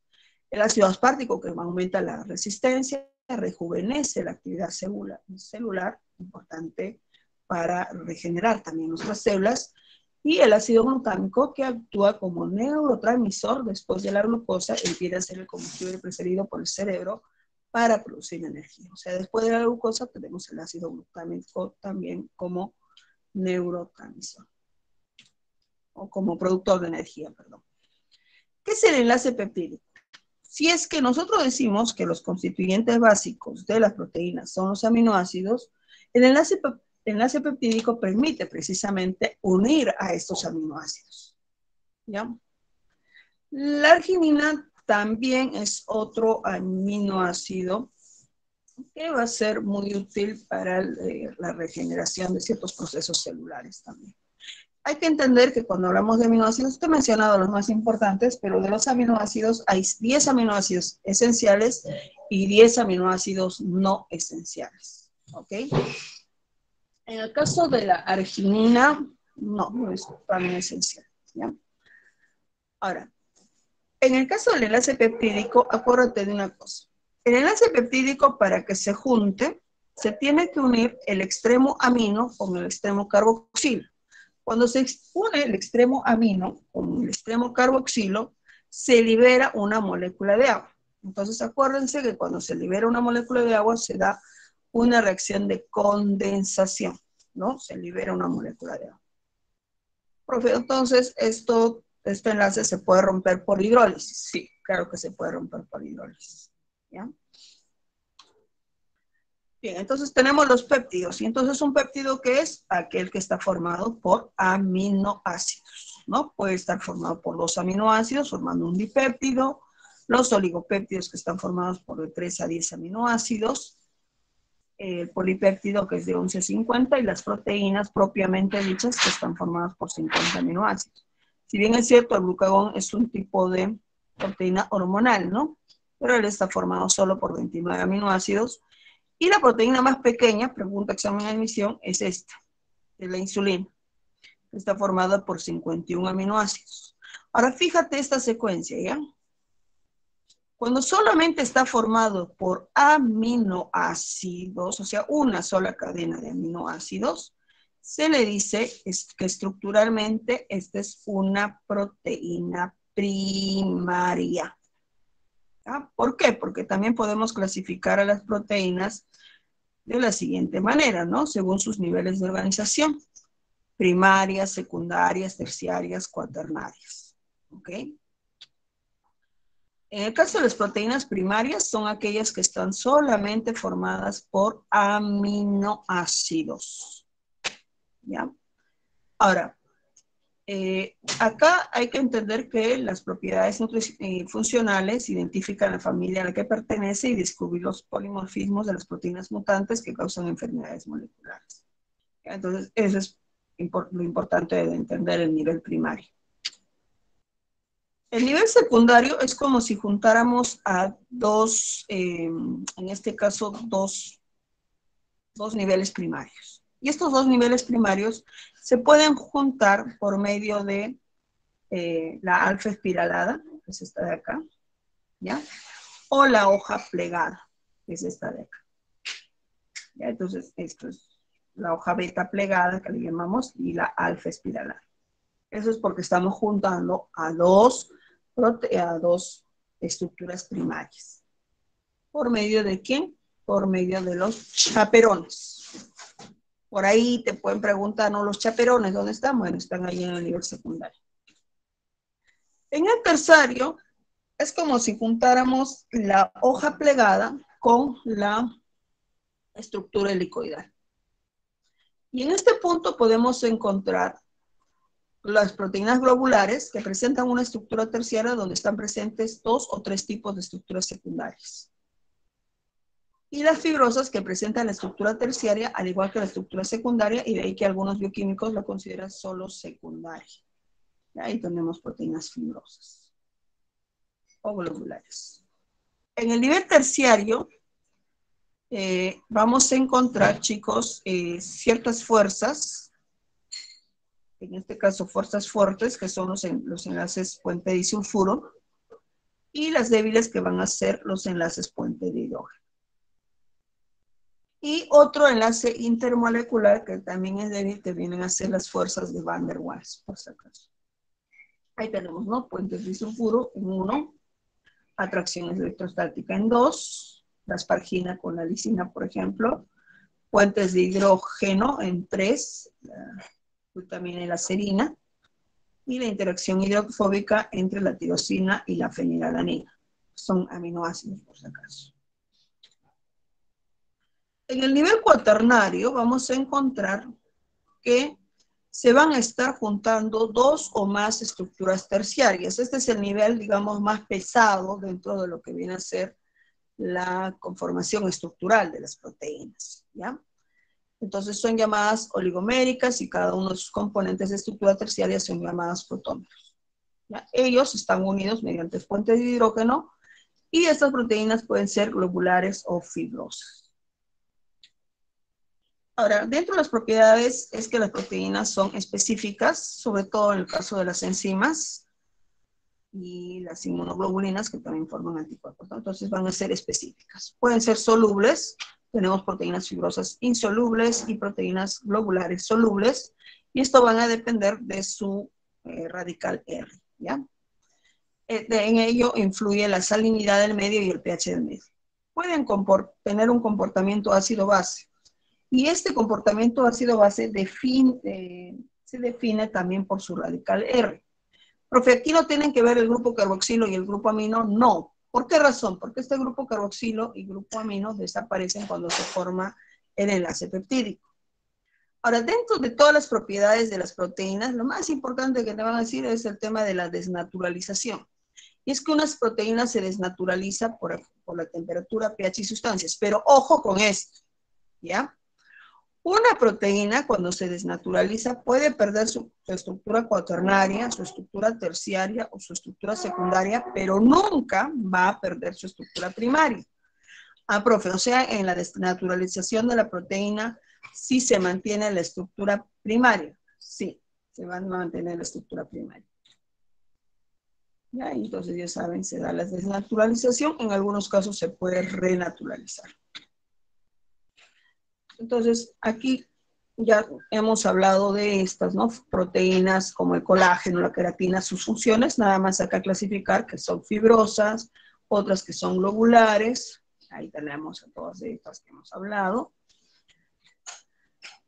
El ácido aspartico, que aumenta la resistencia, rejuvenece la actividad celular, importante para regenerar también nuestras células, y el ácido glutámico, que actúa como neurotransmisor después de la glucosa y viene a ser el combustible preferido por el cerebro para producir energía. O sea, después de la glucosa tenemos el ácido glutámico también como neurotransmisor, o como productor de energía, perdón. ¿Qué es el enlace peptídico? Si es que nosotros decimos que los constituyentes básicos de las proteínas son los aminoácidos, el enlace peptídico permite precisamente unir a estos aminoácidos. ¿Ya? La arginina también es otro aminoácido que va a ser muy útil para la regeneración de ciertos procesos celulares también. Hay que entender que cuando hablamos de aminoácidos, te he mencionado los más importantes, pero de los aminoácidos hay 10 aminoácidos esenciales y 10 aminoácidos no esenciales. ¿Ok? En el caso de la arginina, no es también esencial. ¿Ya? Ahora, en el caso del enlace peptídico, acuérdate de una cosa. El enlace peptídico, para que se junte, se tiene que unir el extremo amino con el extremo carboxilo. Cuando se une el extremo amino con el extremo carboxilo, se libera una molécula de agua. Entonces, acuérdense que cuando se libera una molécula de agua, se da una reacción de condensación, ¿no? Se libera una molécula de agua. Profe, entonces, este enlace se puede romper por hidrólisis. Sí, claro que se puede romper por hidrólisis. ¿Ya? Bien, entonces tenemos los péptidos. Y entonces un péptido, ¿qué es? Aquel que está formado por aminoácidos, ¿no? Puede estar formado por 2 aminoácidos, formando un dipéptido. Los oligopéptidos que están formados por de 3 a 10 aminoácidos. El polipéptido, que es de 11 a 50, y las proteínas propiamente dichas, que están formadas por 50 aminoácidos. Si bien es cierto, el glucagón es un tipo de proteína hormonal, ¿no? Pero él está formado solo por 29 aminoácidos. Y la proteína más pequeña, pregunta examen de admisión, es esta, es la insulina, que está formada por 51 aminoácidos. Ahora, fíjate esta secuencia, ¿ya? Cuando solamente está formado por aminoácidos, o sea, una sola cadena de aminoácidos, se le dice que estructuralmente esta es una proteína primaria. ¿Ya? ¿Por qué? Porque también podemos clasificar a las proteínas de la siguiente manera, ¿no? Según sus niveles de organización. Primarias, secundarias, terciarias, cuaternarias. ¿Ok? En el caso de las proteínas primarias, son aquellas que están solamente formadas por aminoácidos. ¿Ya? Ahora, acá hay que entender que las propiedades funcionales identifican la familia a la que pertenece y descubrir los polimorfismos de las proteínas mutantes que causan enfermedades moleculares. Entonces, eso es lo importante de entender el nivel primario. El nivel secundario es como si juntáramos a en este caso, dos niveles primarios. Y estos 2 niveles primarios se pueden juntar por medio de la alfa espiralada, que es esta de acá, ¿ya? O la hoja plegada, que es esta de acá. ¿Ya? Entonces, esto es la hoja beta plegada, que le llamamos, y la alfa espiralada. Eso es porque estamos juntando a dos estructuras primarias. ¿Por medio de quién? Por medio de los chaperones. Por ahí te pueden preguntar, ¿no? Los chaperones, ¿dónde están? Bueno, están ahí en el nivel secundario. En el terciario, es como si juntáramos la hoja plegada con la estructura helicoidal. Y en este punto podemos encontrar las proteínas globulares que presentan una estructura terciaria donde están presentes 2 o 3 tipos de estructuras secundarias. Y las fibrosas que presentan la estructura terciaria al igual que la estructura secundaria, y de ahí que algunos bioquímicos lo consideran solo secundaria. Ahí tenemos proteínas fibrosas o globulares. En el nivel terciario vamos a encontrar, chicos, ciertas fuerzas, en este caso fuerzas fuertes, que son los enlaces puente disulfuro, y las débiles, que van a ser los enlaces puente de hidrógeno. Y otro enlace intermolecular que también es débil, que vienen a ser las fuerzas de Van der Waals, por si acaso. Ahí tenemos, ¿no? Puentes disulfuro en 1, atracción electrostática en 2, la aspargina con la lisina, por ejemplo, puentes de hidrógeno en 3, la glutamina y la serina, y la interacción hidrofóbica entre la tirosina y la fenilalanina. Son aminoácidos, por si acaso. En el nivel cuaternario vamos a encontrar que se van a estar juntando 2 o más estructuras terciarias. Este es el nivel, digamos, más pesado dentro de lo que viene a ser la conformación estructural de las proteínas, ¿ya? Entonces son llamadas oligoméricas y cada uno de sus componentes de estructura terciaria son llamadas protómeros. ¿Ya? Ellos están unidos mediante puentes de hidrógeno y estas proteínas pueden ser globulares o fibrosas. Ahora, dentro de las propiedades es que las proteínas son específicas, sobre todo en el caso de las enzimas y las inmunoglobulinas que también forman anticuerpos, ¿no? Entonces van a ser específicas. Pueden ser solubles, tenemos proteínas fibrosas insolubles y proteínas globulares solubles, y esto van a depender de su radical R, ¿ya? En ello influye la salinidad del medio y el pH del medio. Pueden tener un comportamiento ácido-base, y este comportamiento ácido-base se define también por su radical R. Profe, ¿aquí no tienen que ver el grupo carboxilo y el grupo amino? No. ¿Por qué razón? Porque este grupo carboxilo y grupo amino desaparecen cuando se forma el enlace peptídico. Ahora, dentro de todas las propiedades de las proteínas, lo más importante que te van a decir es el tema de la desnaturalización. Y es que unas proteínas se desnaturalizan por la temperatura, pH y sustancias. Pero ojo con esto, ¿ya? Una proteína, cuando se desnaturaliza, puede perder su estructura cuaternaria, su estructura terciaria o su estructura secundaria, pero nunca va a perder su estructura primaria. Ah, profe, o sea, en la desnaturalización de la proteína, sí se mantiene la estructura primaria. Sí, se va a mantener la estructura primaria. ¿Ya? Entonces, ya saben, se da la desnaturalización. En algunos casos se puede renaturalizar. Entonces, aquí ya hemos hablado de estas, ¿no? Proteínas como el colágeno, la queratina, sus funciones, nada más acá clasificar que son fibrosas, otras que son globulares, ahí tenemos a todas estas que hemos hablado.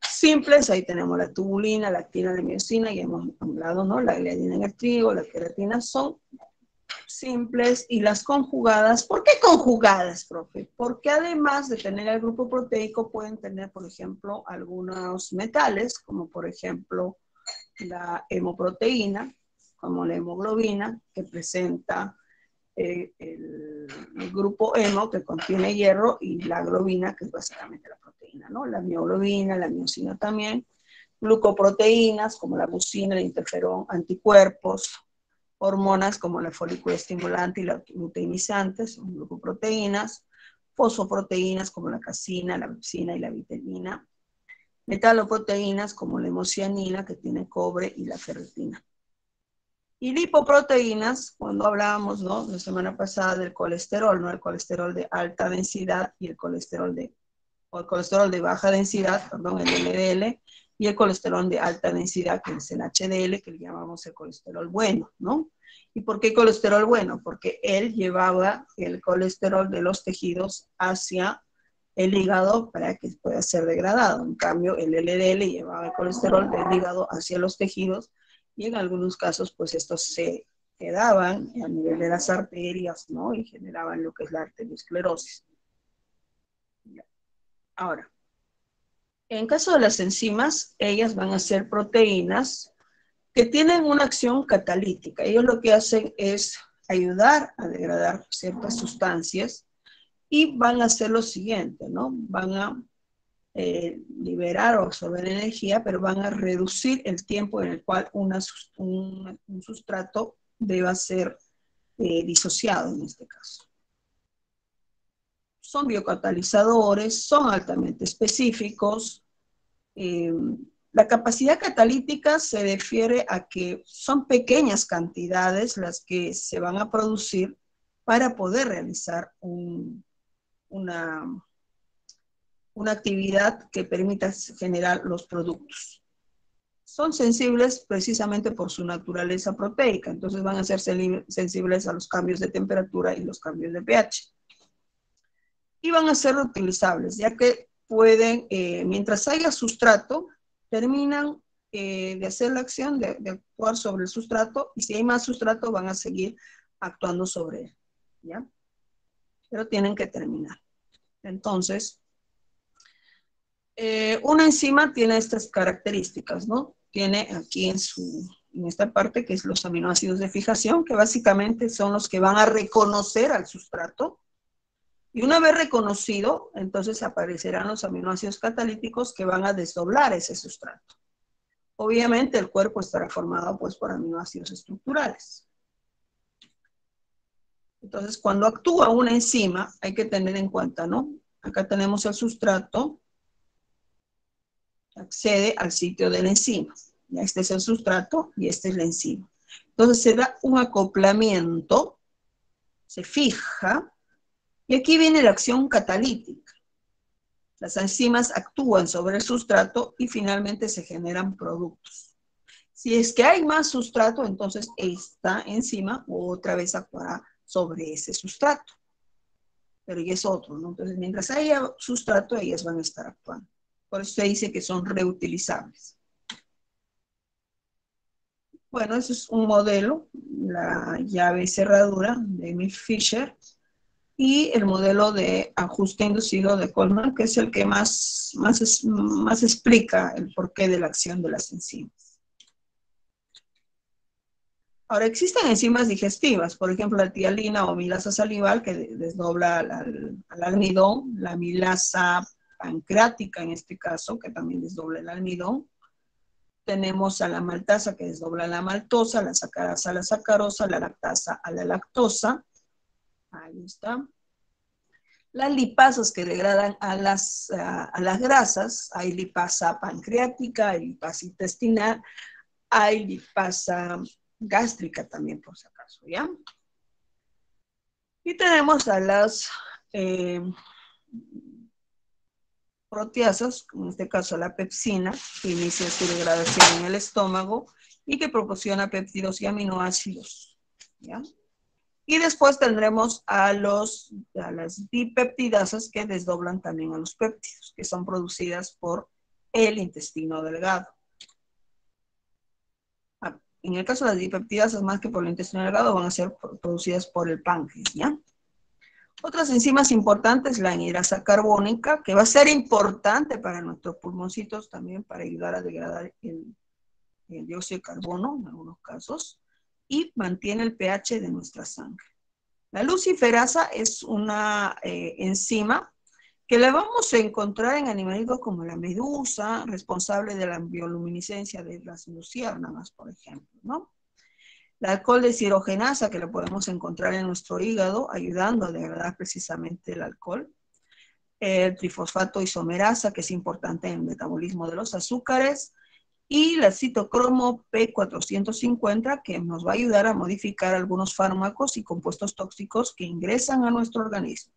Simples, ahí tenemos la tubulina, la actina, la miosina, y hemos hablado, ¿no? La gliadina en el trigo, la queratina son simples, y las conjugadas. ¿Por qué conjugadas, profe? Porque además de tener el grupo proteico, pueden tener, por ejemplo, algunos metales, como por ejemplo la hemoproteína, como la hemoglobina, que presenta el grupo hemo, que contiene hierro, y la globina, que es básicamente la proteína, ¿no? La mioglobina, la miosina también. Glucoproteínas, como la mucina, el interferón, anticuerpos. Hormonas como la folícula estimulante y la luteinizante, son glucoproteínas. Fosfoproteínas como la casina, la pepsina y la vitamina. Metaloproteínas como la hemocianina, que tiene cobre, y la ferritina. Y lipoproteínas, cuando hablábamos, ¿no?, la semana pasada del colesterol, ¿no?, el colesterol de alta densidad y el colesterol de baja densidad, perdón, el LDL, y el colesterol de alta densidad, que es el HDL, que le llamamos el colesterol bueno, ¿no? ¿Y por qué colesterol bueno? Porque él llevaba el colesterol de los tejidos hacia el hígado para que pueda ser degradado. En cambio, el LDL llevaba el colesterol del hígado hacia los tejidos, y en algunos casos, pues estos se quedaban a nivel de las arterias, ¿no? Y generaban lo que es la arteriosclerosis. Ahora, en caso de las enzimas, ellas van a ser proteínas que tienen una acción catalítica. Ellos lo que hacen es ayudar a degradar ciertas sustancias, y van a hacer lo siguiente, ¿no? Van a liberar o absorber energía, pero van a reducir el tiempo en el cual un sustrato deba ser disociado en este caso. Son biocatalizadores, son altamente específicos. La capacidad catalítica se refiere a que son pequeñas cantidades las que se van a producir para poder realizar una actividad que permita generar los productos. Son sensibles precisamente por su naturaleza proteica, entonces van a ser sensibles a los cambios de temperatura y los cambios de pH. Y van a ser reutilizables, ya que pueden, mientras haya sustrato, terminan de hacer la acción de actuar sobre el sustrato, y si hay más sustrato van a seguir actuando sobre él, ¿ya? Pero tienen que terminar. Entonces, una enzima tiene estas características, ¿no? Tiene aquí en esta parte, que es los aminoácidos de fijación, que básicamente son los que van a reconocer al sustrato. Y una vez reconocido, entonces aparecerán los aminoácidos catalíticos que van a desdoblar ese sustrato. Obviamente el cuerpo estará formado pues por aminoácidos estructurales. Entonces, cuando actúa una enzima, hay que tener en cuenta, ¿no? Acá tenemos el sustrato, accede al sitio de la enzima. Ya este es el sustrato y esta es la enzima. Entonces se da un acoplamiento, se fija, y aquí viene la acción catalítica. Las enzimas actúan sobre el sustrato y finalmente se generan productos. Si es que hay más sustrato, entonces esta enzima otra vez actuará sobre ese sustrato. Pero ya es otro, ¿no? Entonces, mientras haya sustrato, ellas van a estar actuando. Por eso se dice que son reutilizables. Bueno, eso es un modelo, la llave cerradura de Emil Fischer, y el modelo de ajuste inducido de Coleman, que es el que más explica el porqué de la acción de las enzimas. Ahora, existen enzimas digestivas, por ejemplo, la tialina o milasa salival, que desdobla al almidón, la milasa pancreática en este caso, que también desdobla el almidón. Tenemos a la maltasa, que desdobla la maltosa, la sacarasa a la sacarosa, la lactasa a la lactosa. Ahí está. Las lipasas que degradan a las grasas, hay lipasa pancreática, hay lipasa intestinal, hay lipasa gástrica también, por si acaso, ¿ya? Y tenemos a las proteasas, en este caso la pepsina, que inicia su degradación en el estómago y que proporciona péptidos y aminoácidos, ¿ya? Y después tendremos a las dipeptidasas que desdoblan también a los péptidos, que son producidas por el intestino delgado. En el caso de las dipeptidasas, más que por el intestino delgado, van a ser producidas por el páncreas, ¿ya? Otras enzimas importantes, la anhidrasa carbónica, que va a ser importante para nuestros pulmoncitos también para ayudar a degradar el dióxido de carbono en algunos casos, y mantiene el pH de nuestra sangre. La luciferasa es una enzima que la vamos a encontrar en animalitos como la medusa, responsable de la bioluminiscencia de las luciérnagas, por ejemplo, ¿no? La alcohol deshidrogenasa, que la podemos encontrar en nuestro hígado, ayudando a degradar precisamente el alcohol. El trifosfato isomerasa, que es importante en el metabolismo de los azúcares. Y la citocromo P450, que nos va a ayudar a modificar algunos fármacos y compuestos tóxicos que ingresan a nuestro organismo.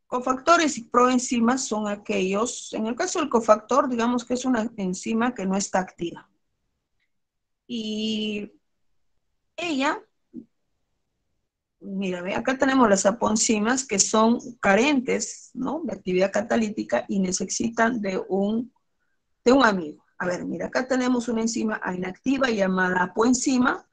Cofactores y proenzimas son aquellos, en el caso del cofactor, digamos que es una enzima que no está activa. Y ella, mira, ve, acá tenemos las apoenzimas que son carentes, ¿no?, de actividad catalítica y necesitan de un amigo. A ver, mira, acá tenemos una enzima inactiva llamada apoenzima.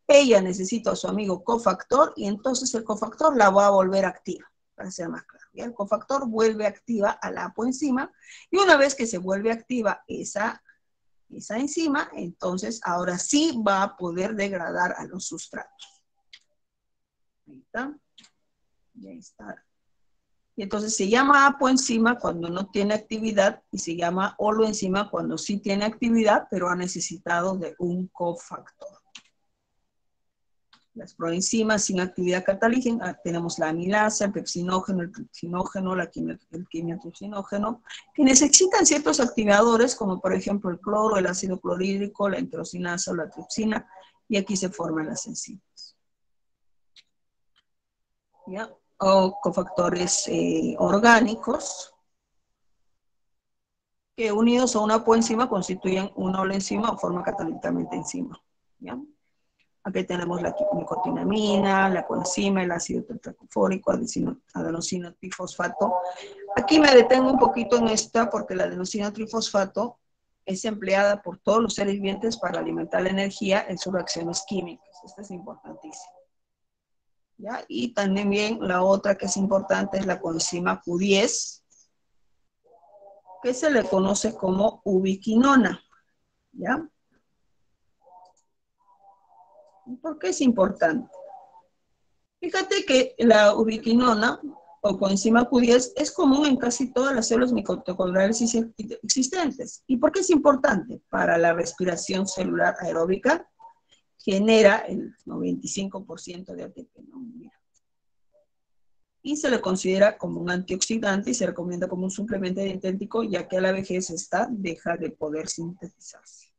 Ella necesita a su amigo cofactor y entonces el cofactor la va a volver activa, para ser más claro. ¿Ya? El cofactor vuelve activa a la apoenzima y una vez que se vuelve activa esa enzima, entonces ahora sí va a poder degradar a los sustratos. Ahí está. Y ahí está. Y entonces se llama apoenzima cuando no tiene actividad y se llama holoenzima cuando sí tiene actividad, pero ha necesitado de un cofactor. Las proenzimas sin actividad catalítica, tenemos la amilasa, el pepsinógeno, el tripsinógeno, el quimiotipsinógeno, que necesitan ciertos activadores, como por ejemplo el cloro, el ácido clorhídrico, la enterosinasa o la tripsina, y aquí se forman las enzimas. ¿Ya? O cofactores orgánicos, que unidos a una coenzima constituyen una holoenzima o forma catalíticamente enzima. ¿Ya? Aquí tenemos la nicotinamina, la coenzima, el ácido tetracofórico, adenosina trifosfato. Aquí me detengo un poquito en esta porque la adenosina trifosfato es empleada por todos los seres vivientes para alimentar la energía en sus reacciones químicas. Esto es importantísimo. ¿Ya? Y también la otra que es importante es la coenzima Q10, que se le conoce como ubiquinona. ¿Ya? ¿Por qué es importante? Fíjate que la ubiquinona o coenzima Q10 es común en casi todas las células mitocondriales existentes. ¿Y por qué es importante? Para la respiración celular aeróbica, genera el 95% de ATP, ¿no? Mira. Y se le considera como un antioxidante y se recomienda como un suplemento dietético, ya que a la vejez esta deja de poder sintetizarse.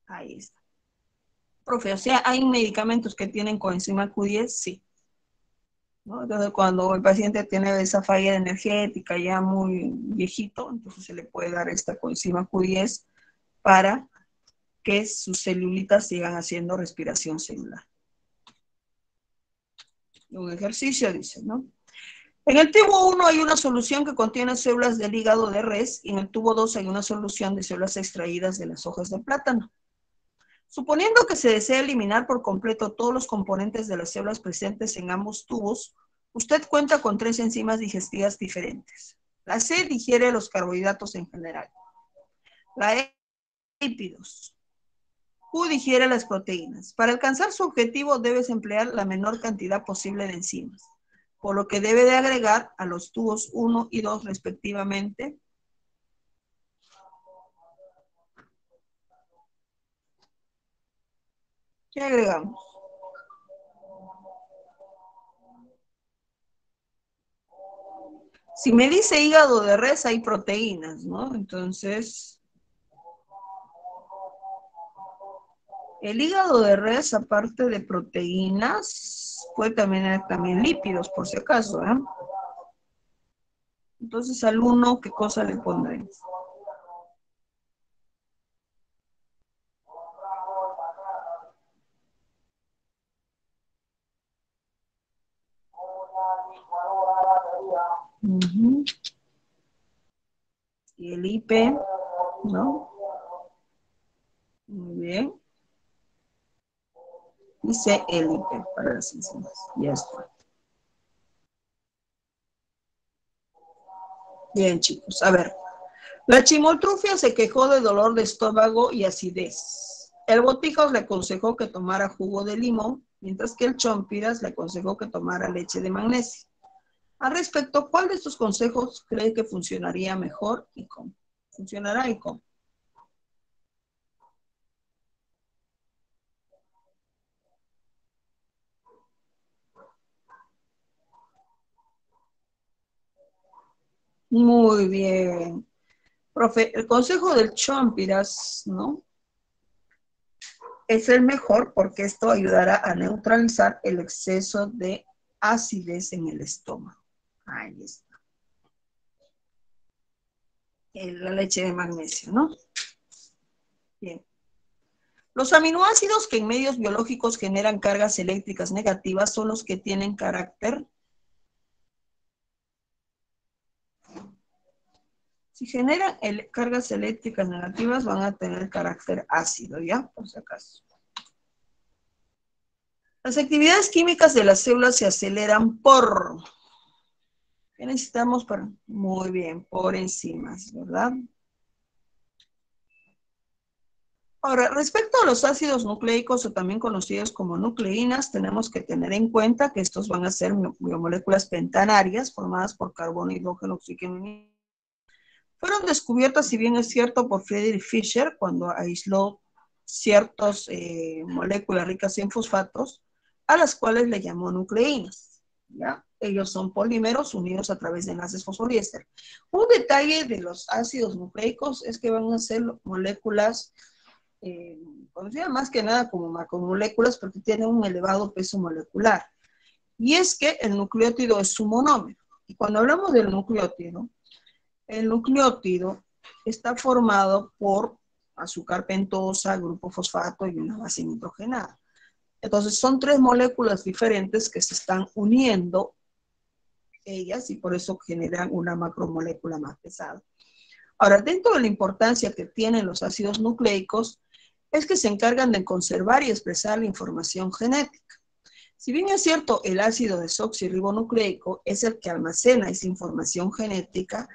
Ahí está. Profe, o sea, ¿hay medicamentos que tienen coenzima Q10? Sí. ¿No? Entonces, cuando el paciente tiene esa falla energética ya muy viejito, entonces se le puede dar esta coenzima Q10 para que sus celulitas sigan haciendo respiración celular. Un ejercicio, dice, ¿no? En el tubo 1 hay una solución que contiene células del hígado de res y en el tubo 2 hay una solución de células extraídas de las hojas de plátano. Suponiendo que se desea eliminar por completo todos los componentes de las células presentes en ambos tubos, usted cuenta con 3 enzimas digestivas diferentes. La C digiere los carbohidratos en general. La E, lípidos. Q digiere las proteínas. Para alcanzar su objetivo debes emplear la menor cantidad posible de enzimas, por lo que debe de agregar a los tubos 1 y 2 respectivamente. ¿Qué agregamos? Si me dice hígado de res, hay proteínas, ¿no? Entonces, el hígado de res, aparte de proteínas, puede tener también lípidos, por si acaso, ¿eh? Entonces, al 1, ¿qué cosa le pondré? Y el IP, ¿no? Muy bien. Dice el IP para las enzimas. Ya está. Bien, chicos. A ver. La chimoltrufia se quejó de dolor de estómago y acidez. El botijas le aconsejó que tomara jugo de limón, mientras que el chompiras le aconsejó que tomara leche de magnesio. Al respecto, ¿cuál de estos consejos cree que funcionaría mejor y cómo? ¿Funcionará y cómo? Muy bien. Profe, el consejo del chompiras, ¿no? Es el mejor porque esto ayudará a neutralizar el exceso de acidez en el estómago. Ahí está. La leche de magnesio, ¿no? Bien. Los aminoácidos que en medios biológicos generan cargas eléctricas negativas son los que tienen carácter. Si generan cargas eléctricas negativas, van a tener carácter ácido, ¿ya? Por si acaso. Las actividades químicas de las células se aceleran por... ¿Qué necesitamos para...? Muy bien, por enzimas, ¿verdad? Ahora, respecto a los ácidos nucleicos o también conocidos como nucleínas, tenemos que tener en cuenta que estos van a ser biomoléculas pentanarias formadas por carbono, hidrógeno, oxígeno y fueron descubiertas, si bien es cierto, por Friedrich Fischer cuando aisló ciertas moléculas ricas en fosfatos, a las cuales le llamó nucleínas. ¿Ya? Ellos son polímeros unidos a través de enlaces fosfodiéster. Un detalle de los ácidos nucleicos es que van a ser moléculas conocidas más que nada como macromoléculas porque tienen un elevado peso molecular. Y es que el nucleótido es su monómero. Y cuando hablamos del nucleótido, el nucleótido está formado por azúcar pentosa, grupo fosfato y una base nitrogenada. Entonces son 3 moléculas diferentes que se están uniendo ellas y por eso generan una macromolécula más pesada. Ahora, dentro de la importancia que tienen los ácidos nucleicos, es que se encargan de conservar y expresar la información genética. Si bien es cierto, el ácido desoxirribonucleico es el que almacena esa información genética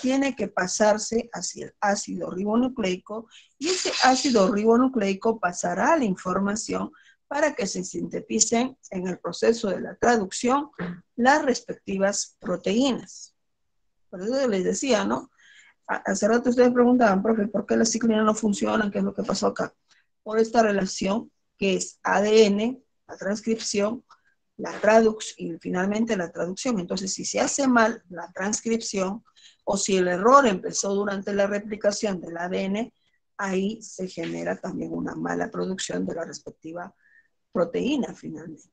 tiene que pasarse hacia el ácido ribonucleico y ese ácido ribonucleico pasará la información para que se sinteticen en el proceso de la traducción las respectivas proteínas. Por eso les decía, ¿no? Hace rato ustedes preguntaban, profe, ¿por qué las ciclinas no funcionan? ¿Qué es lo que pasó acá? Por esta relación que es ADN, la transcripción, la traducción y finalmente la traducción. Entonces, si se hace mal la transcripción o si el error empezó durante la replicación del ADN, ahí se genera también una mala producción de la respectiva proteína finalmente.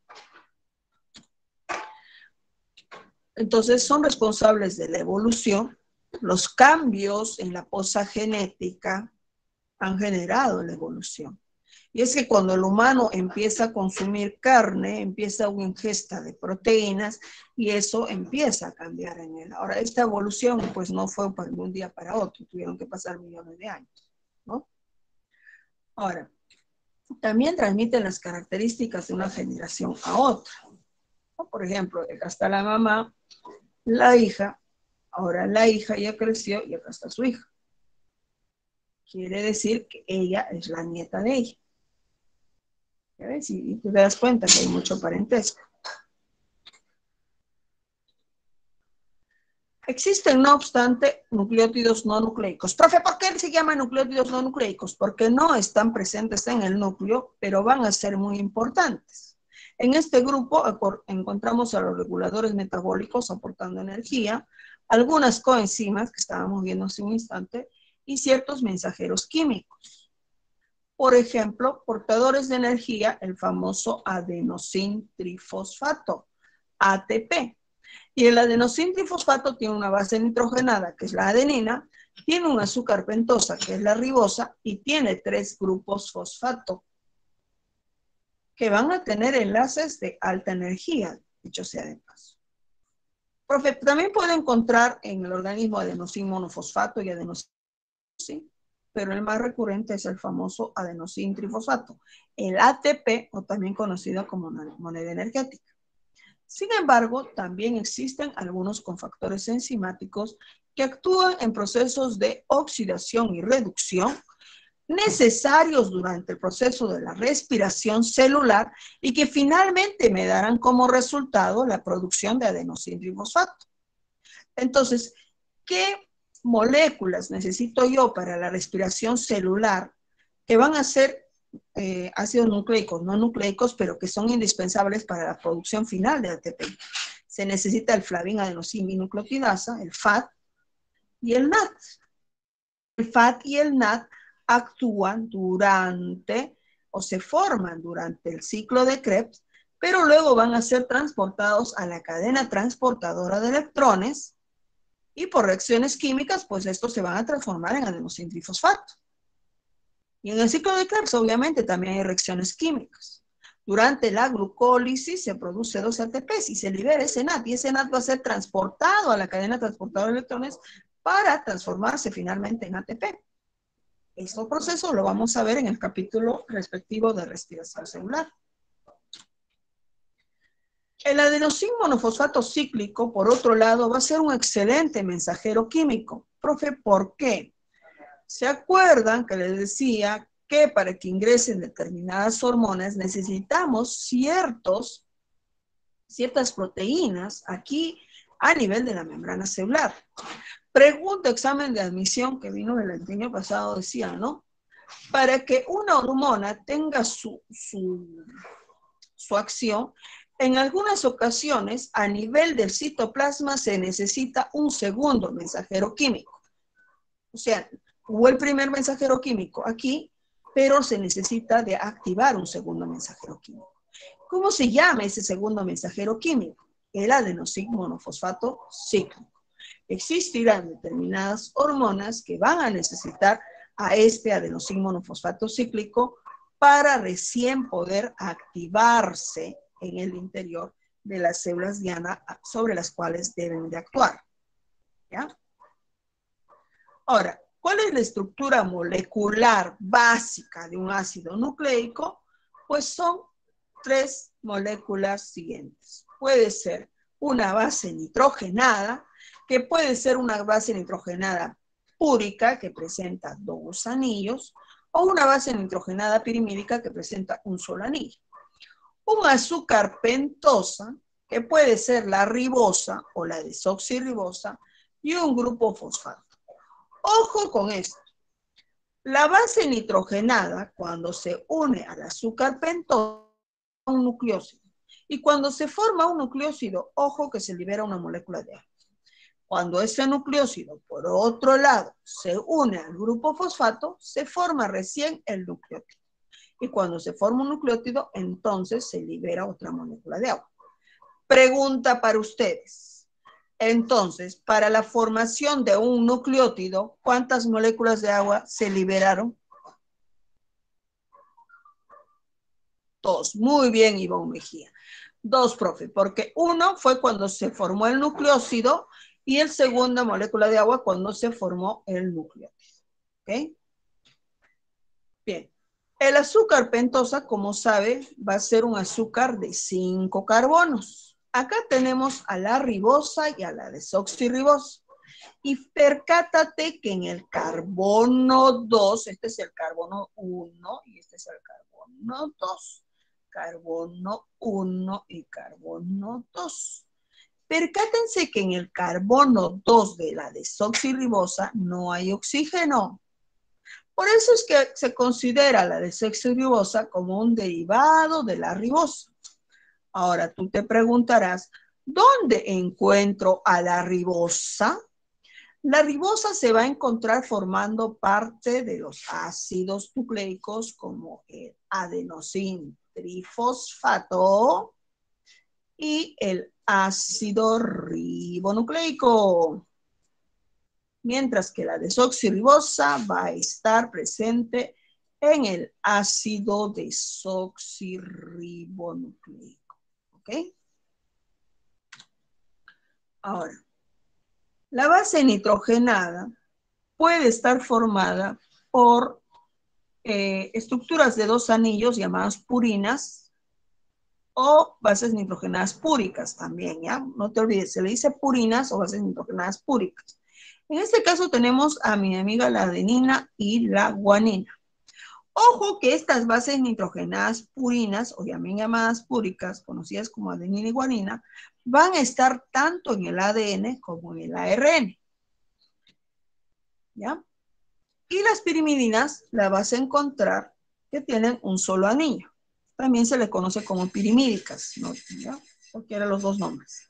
Entonces, son responsables de la evolución. Los cambios en la posa genética han generado la evolución. Y es que cuando el humano empieza a consumir carne, empieza una ingesta de proteínas y eso empieza a cambiar en él. Ahora, esta evolución pues no fue de un día para otro, tuvieron que pasar millones de años, ¿no? Ahora, también transmiten las características de una generación a otra, ¿no? Por ejemplo, acá está la mamá, la hija, ahora la hija ya creció y acá está su hija. Quiere decir que ella es la nieta de ella. ¿Ya ves? Y te das cuenta que hay mucho parentesco. Existen, no obstante, nucleótidos no nucleicos. Profe, ¿por qué se llaman nucleótidos no nucleicos? Porque no están presentes en el núcleo, pero van a ser muy importantes. En este grupo encontramos a los reguladores metabólicos aportando energía, algunas coenzimas que estábamos viendo hace un instante, y ciertos mensajeros químicos. Por ejemplo, portadores de energía, el famoso adenosín trifosfato, ATP. Y el adenosín trifosfato tiene una base nitrogenada, que es la adenina, tiene un azúcar pentosa, que es la ribosa, y tiene 3 grupos fosfato, que van a tener enlaces de alta energía, dicho sea de paso. Profe, también puede encontrar en el organismo adenosín monofosfato y adenosín, pero el más recurrente es el famoso adenosín trifosfato, el ATP, o también conocido como moneda energética. Sin embargo, también existen algunos cofactores enzimáticos que actúan en procesos de oxidación y reducción necesarios durante el proceso de la respiración celular y que finalmente me darán como resultado la producción de adenosín trifosfato. Entonces, ¿qué moléculas necesito yo para la respiración celular que van a ser ácidos nucleicos, no nucleicos, pero que son indispensables para la producción final de ATP? Se necesita el flavin adenosín binucleotidasa, el FAT y el NAT. El FAT y el NAT actúan durante o se forman durante el ciclo de Krebs, pero luego van a ser transportados a la cadena transportadora de electrones y por reacciones químicas, pues estos se van a transformar en adenosín trifosfato. Y en el ciclo de Krebs, obviamente, también hay reacciones químicas. Durante la glucólisis se produce 2 ATPs y se libera ese NAT, y ese NAT va a ser transportado a la cadena transportadora de electrones para transformarse finalmente en ATP. Este proceso lo vamos a ver en el capítulo respectivo de respiración celular. El adenosín monofosfato cíclico, por otro lado, va a ser un excelente mensajero químico. Profe, ¿por qué? ¿Se acuerdan que les decía que para que ingresen determinadas hormonas necesitamos ciertas proteínas aquí a nivel de la membrana celular? Pregunta, examen de admisión que vino el año pasado, decía, ¿no? Para que una hormona tenga su acción, en algunas ocasiones a nivel del citoplasma se necesita un segundo mensajero químico. O sea, hubo el primer mensajero químico aquí, pero se necesita de activar un segundo mensajero químico. ¿Cómo se llama ese segundo mensajero químico? El adenosín monofosfato cíclico. Existirán determinadas hormonas que van a necesitar a este adenosín monofosfato cíclico para recién poder activarse en el interior de las células diana sobre las cuales deben de actuar. ¿Ya? Ahora, ¿cuál es la estructura molecular básica de un ácido nucleico? Pues son 3 moléculas siguientes. Puede ser una base nitrogenada, que puede ser una base nitrogenada púrica, que presenta 2 anillos, o una base nitrogenada pirimídica, que presenta un solo anillo. un azúcar pentosa, que puede ser la ribosa o la desoxirribosa, y un grupo fosfato. Ojo con esto. La base nitrogenada, cuando se une al azúcar pentosa, un nucleósido. Y cuando se forma un nucleósido, ojo que se libera una molécula de agua. Cuando ese nucleósido, por otro lado, se une al grupo fosfato, se forma recién el nucleótido. Y cuando se forma un nucleótido, entonces se libera otra molécula de agua. Pregunta para ustedes. Entonces, para la formación de un nucleótido, ¿cuántas moléculas de agua se liberaron? 2. Muy bien, Ivonne Mejía. 2, profe, porque uno fue cuando se formó el nucleósido y el segunda molécula de agua cuando se formó el nucleótido. ¿Ok? Bien. El azúcar pentosa, como sabe, va a ser un azúcar de 5 carbonos. Acá tenemos a la ribosa y a la desoxirribosa. Y percátate que en el carbono 2, este es el carbono 1 y este es el carbono 2. Carbono 1 y carbono 2. Percátense que en el carbono 2 de la desoxirribosa no hay oxígeno. Por eso es que se considera la desoxirribosa como un derivado de la ribosa. Ahora tú te preguntarás, ¿dónde encuentro a la ribosa? La ribosa se va a encontrar formando parte de los ácidos nucleicos como el adenosín trifosfato y el ácido ribonucleico. Mientras que la desoxirribosa va a estar presente en el ácido desoxirribonucleico. ¿Ok? Ahora, la base nitrogenada puede estar formada por estructuras de 2 anillos llamadas purinas o bases nitrogenadas púricas también, ¿ya? No te olvides, se le dice purinas o bases nitrogenadas púricas. En este caso tenemos a mi amiga la adenina y la guanina. Ojo que estas bases nitrogenadas purinas, o también llamadas púricas, conocidas como adenina y guanina, van a estar tanto en el ADN como en el ARN. ¿Ya? Y las pirimidinas las vas a encontrar que tienen un solo anillo. También se les conoce como pirimídicas, ¿no? ¿Ya? Cualquiera de los dos nombres.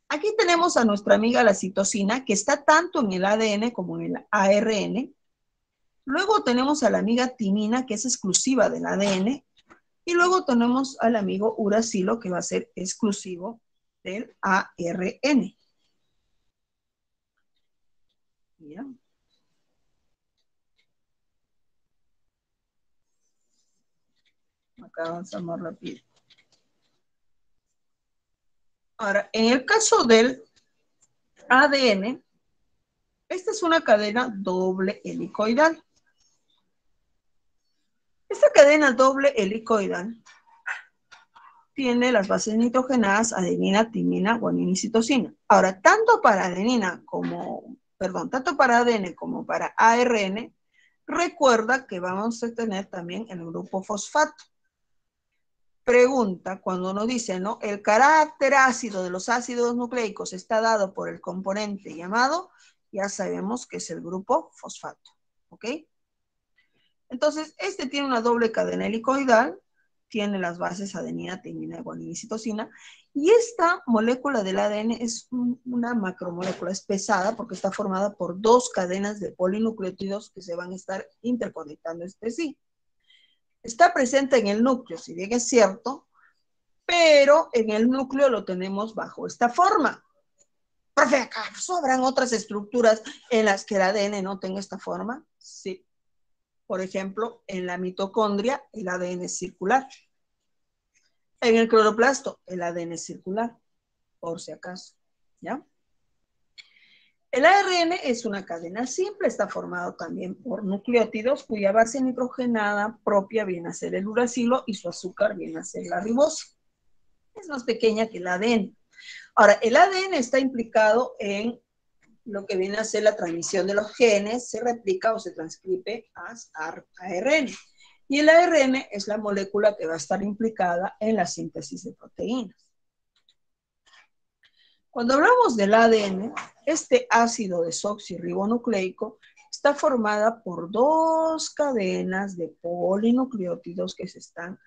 Aquí tenemos a nuestra amiga la citosina, que está tanto en el ADN como en el ARN. Luego tenemos a la amiga timina, que es exclusiva del ADN. Y luego tenemos al amigo uracilo, que va a ser exclusivo del ARN. ¿Ya? Acá avanzamos rápido. Ahora, en el caso del ADN, esta es una cadena doble helicoidal. Esta cadena doble helicoidal tiene las bases nitrogenadas adenina, timina, guanina y citosina. Ahora, tanto para ADN como para ARN, recuerda que vamos a tener también el grupo fosfato. Pregunta, cuando uno dice, ¿no? El carácter ácido de los ácidos nucleicos está dado por el componente llamado, ya sabemos que es el grupo fosfato, ¿ok? Entonces, este tiene una doble cadena helicoidal, tiene las bases adenina, timina, guanina y citosina, y esta molécula del ADN es una macromolécula, es pesada porque está formada por 2 cadenas de polinucleótidos que se van a estar interconectando entre sí. Está presente en el núcleo, si bien es cierto, pero en el núcleo lo tenemos bajo esta forma. Profe, ¿acaso habrán otras estructuras en las que el ADN no tenga esta forma? Sí. Por ejemplo, en la mitocondria, el ADN es circular. En el cloroplasto, el ADN es circular, por si acaso. ¿Ya? El ARN es una cadena simple, está formado también por nucleótidos cuya base nitrogenada propia viene a ser el uracilo y su azúcar viene a ser la ribosa. Es más pequeña que el ADN. Ahora, el ADN está implicado en lo que viene a ser la transmisión de los genes, se replica o se transcribe a ARN. Y el ARN es la molécula que va a estar implicada en la síntesis de proteínas. Cuando hablamos del ADN, este ácido desoxirribonucleico está formada por dos cadenas de polinucleótidos que se están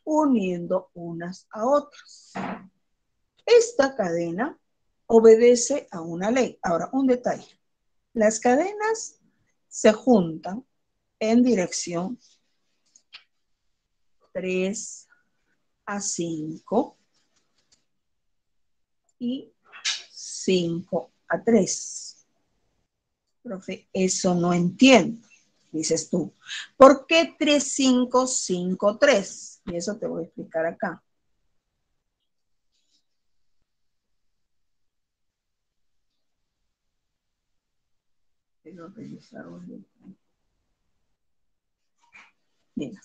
uniendo unas a otras. Esta cadena obedece a una ley. Ahora, un detalle. Las cadenas se juntan en dirección 3 a 5 y 5 a 3. Profe, eso no entiendo, dices tú. ¿Por qué 3, 5, 5, 3? Y eso te voy a explicar acá. Mira.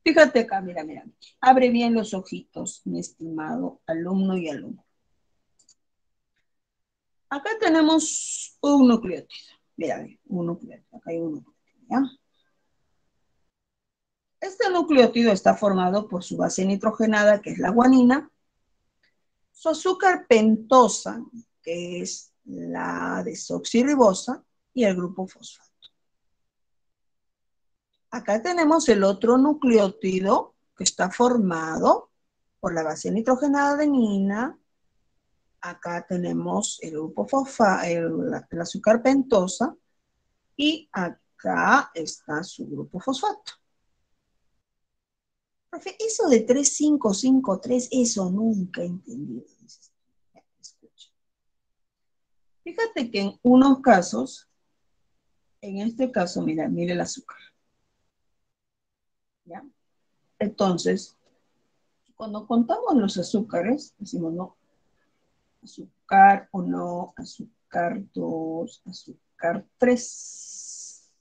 Fíjate acá, mira, mira. Abre bien los ojitos, mi estimado alumno y alumno. Acá tenemos un nucleótido. Mira, un nucleótido. Acá hay un nucleótido, ¿ya? Este nucleótido está formado por su base nitrogenada, que es la guanina, su azúcar pentosa, que es la desoxirribosa, y el grupo fosfato. Acá tenemos el otro nucleótido que está formado por la base nitrogenada adenina. Acá tenemos el grupo fosfato, el azúcar pentosa, y acá está su grupo fosfato. Profe, eso de 3,5,5,3, eso nunca he entendido. Fíjate que en unos casos, en este caso, mira el azúcar. ¿Ya? Entonces, cuando contamos los azúcares, decimos, no, azúcar 1, azúcar 2, azúcar 3,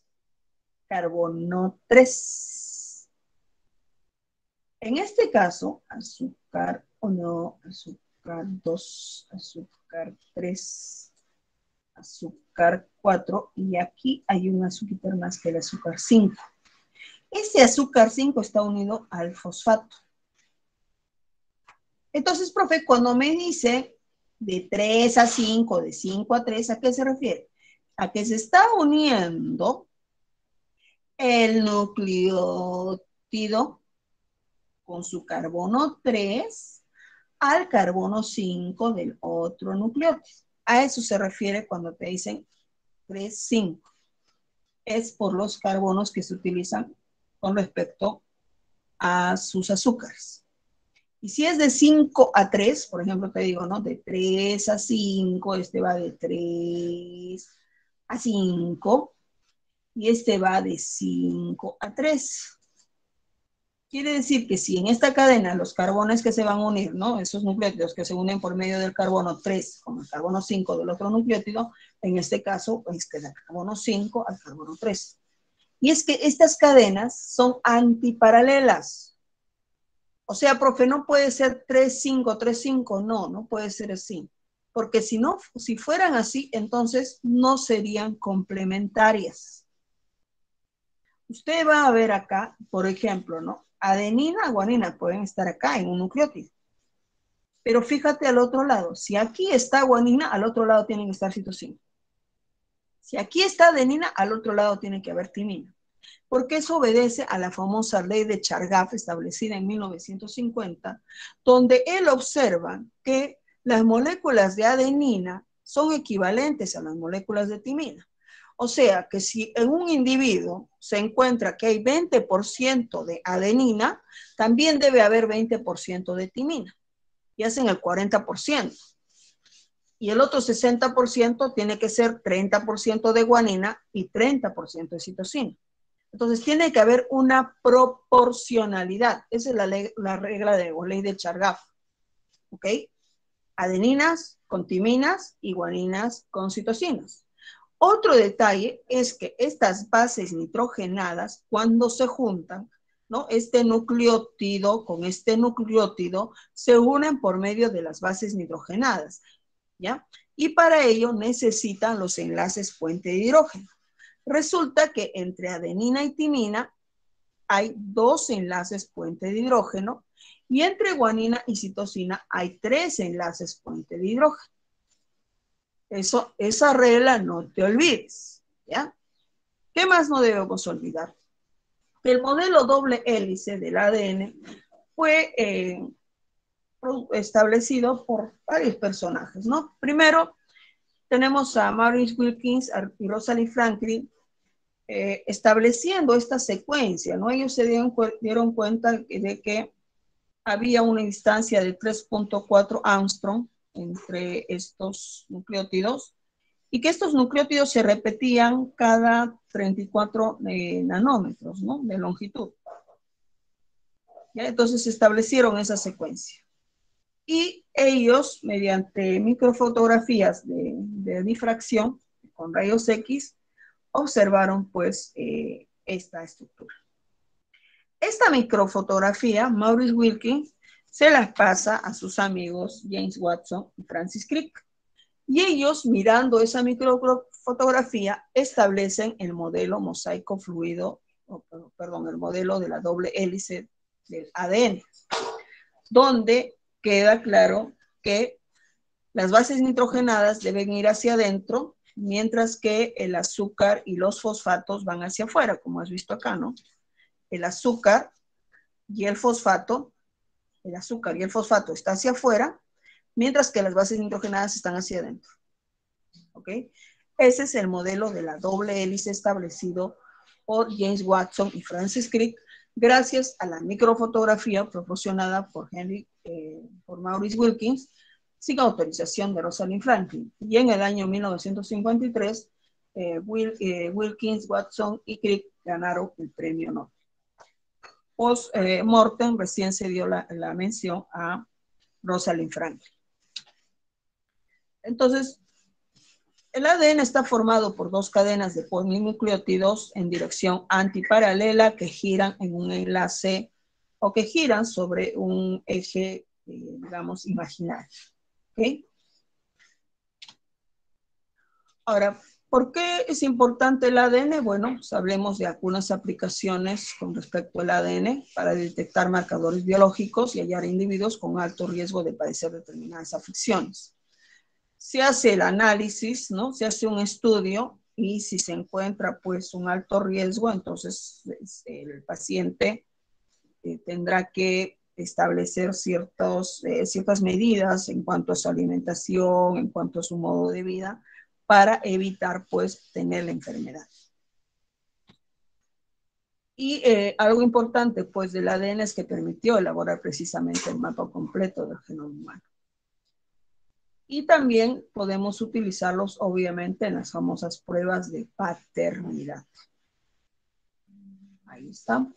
carbono 3. En este caso, azúcar 1, azúcar 2, azúcar 3, azúcar 4, y aquí hay un azúcar más que el azúcar 5. Ese azúcar 5 está unido al fosfato. Entonces, profe, cuando me dice de 3 a 5, de 5 a 3, ¿a qué se refiere? A que se está uniendo el nucleótido con su carbono 3 al carbono 5 del otro nucleótido. A eso se refiere cuando te dicen 3, 5. Es por los carbonos que se utilizan con respecto a sus azúcares. Y si es de 5 a 3, por ejemplo, te digo, ¿no? De 3 a 5, este va de 3 a 5, y este va de 5 a 3. Quiere decir que si en esta cadena los carbones que se van a unir, ¿no? Esos nucleótidos que se unen por medio del carbono 3 con el carbono 5 del otro nucleótido, en este caso, pues del carbono 5 al carbono 3. Y es que estas cadenas son antiparalelas. O sea, profe, no puede ser 3, 5, 3, 5, no puede ser así. Porque si no, si fueran así, entonces no serían complementarias. Usted va a ver acá, por ejemplo, ¿no? Adenina, guanina pueden estar acá en un nucleótido. Pero fíjate al otro lado. Si aquí está guanina, al otro lado tiene que estar citosina. Si aquí está adenina, al otro lado tiene que haber timina. Porque eso obedece a la famosa ley de Chargaff establecida en 1950, donde él observa que las moléculas de adenina son equivalentes a las moléculas de timina. O sea, que si en un individuo se encuentra que hay 20% de adenina, también debe haber 20% de timina, y hacen el 40%. Y el otro 60% tiene que ser 30% de guanina y 30% de citosina. Entonces tiene que haber una proporcionalidad. Esa es la regla de o ley de Chargaff. ¿Ok? Adeninas con timinas y guaninas con citosinas. Otro detalle es que estas bases nitrogenadas, cuando se juntan, ¿no? Este nucleótido con este nucleótido se unen por medio de las bases nitrogenadas, ¿ya? Y para ello necesitan los enlaces puente de hidrógeno. Resulta que entre adenina y timina hay 2 enlaces puente de hidrógeno y entre guanina y citosina hay 3 enlaces puente de hidrógeno. Esa regla no te olvides, ¿ya? ¿Qué más no debemos olvidar? Que el modelo doble hélice del ADN fue establecido por varios personajes, ¿no? Primero, tenemos a Maurice Wilkins y Rosalind Franklin estableciendo esta secuencia, ¿no? Ellos se dieron cuenta de que había una distancia de 3.4 Armstrong entre estos nucleótidos y que estos nucleótidos se repetían cada 34 nanómetros, ¿no? De longitud. ¿Ya? Entonces establecieron esa secuencia. Y ellos, mediante microfotografías de difracción con rayos X, observaron pues esta estructura. Esta microfotografía, Maurice Wilkins se las pasa a sus amigos James Watson y Francis Crick. Y ellos, mirando esa microfotografía, establecen el modelo mosaico fluido, el modelo de la doble hélice del ADN, donde queda claro que las bases nitrogenadas deben ir hacia adentro, mientras que el azúcar y los fosfatos van hacia afuera, como has visto acá, ¿no? El azúcar y el fosfato está hacia afuera, mientras que las bases nitrogenadas están hacia adentro. ¿Ok? Ese es el modelo de la doble hélice establecido por James Watson y Francis Crick, gracias a la microfotografía proporcionada por Maurice Wilkins, sin autorización de Rosalind Franklin. Y en el año 1953, Wilkins, Watson y Crick ganaron el premio Nobel. Post-mortem recién se dio la mención a Rosalind Franklin. Entonces, el ADN está formado por 2 cadenas de polinucleótidos en dirección antiparalela que giran en un enlace o que giran sobre un eje, digamos, imaginario. ¿Okay? Ahora, ¿por qué es importante el ADN? Bueno, pues hablemos de algunas aplicaciones con respecto al ADN para detectar marcadores biológicos y hallar individuos con alto riesgo de padecer determinadas afecciones. Se hace el análisis, ¿no? Se hace un estudio y si se encuentra pues un alto riesgo, entonces el paciente tendrá que establecer ciertas medidas en cuanto a su alimentación, en cuanto a su modo de vida, para evitar pues tener la enfermedad. Y algo importante pues del ADN es que permitió elaborar precisamente el mapa completo del genoma humano. Y también podemos utilizarlos, obviamente, en las famosas pruebas de paternidad. Ahí está.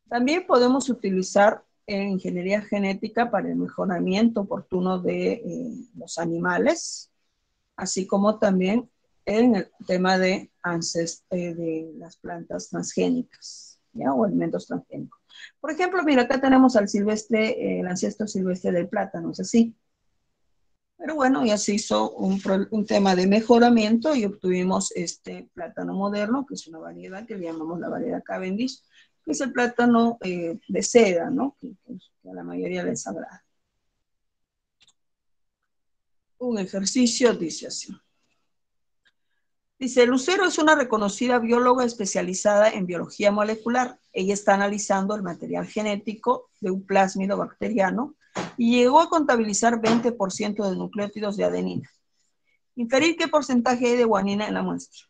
También podemos utilizar en ingeniería genética para el mejoramiento oportuno de los animales, así como también en el tema de las plantas transgénicas, ¿ya? O alimentos transgénicos. Por ejemplo, mira, acá tenemos al silvestre, el ancestro silvestre del plátano, ¿es así? Pero bueno, ya se hizo un tema de mejoramiento y obtuvimos este plátano moderno, que es una variedad que le llamamos la variedad Cavendish, que es el plátano de seda, ¿no? Que a la mayoría les agrada. Un ejercicio dice así. Dice, Lucero es una reconocida bióloga especializada en biología molecular. Ella está analizando el material genético de un plásmido bacteriano y llegó a contabilizar 20% de nucleótidos de adenina. Inferir qué porcentaje hay de guanina en la muestra.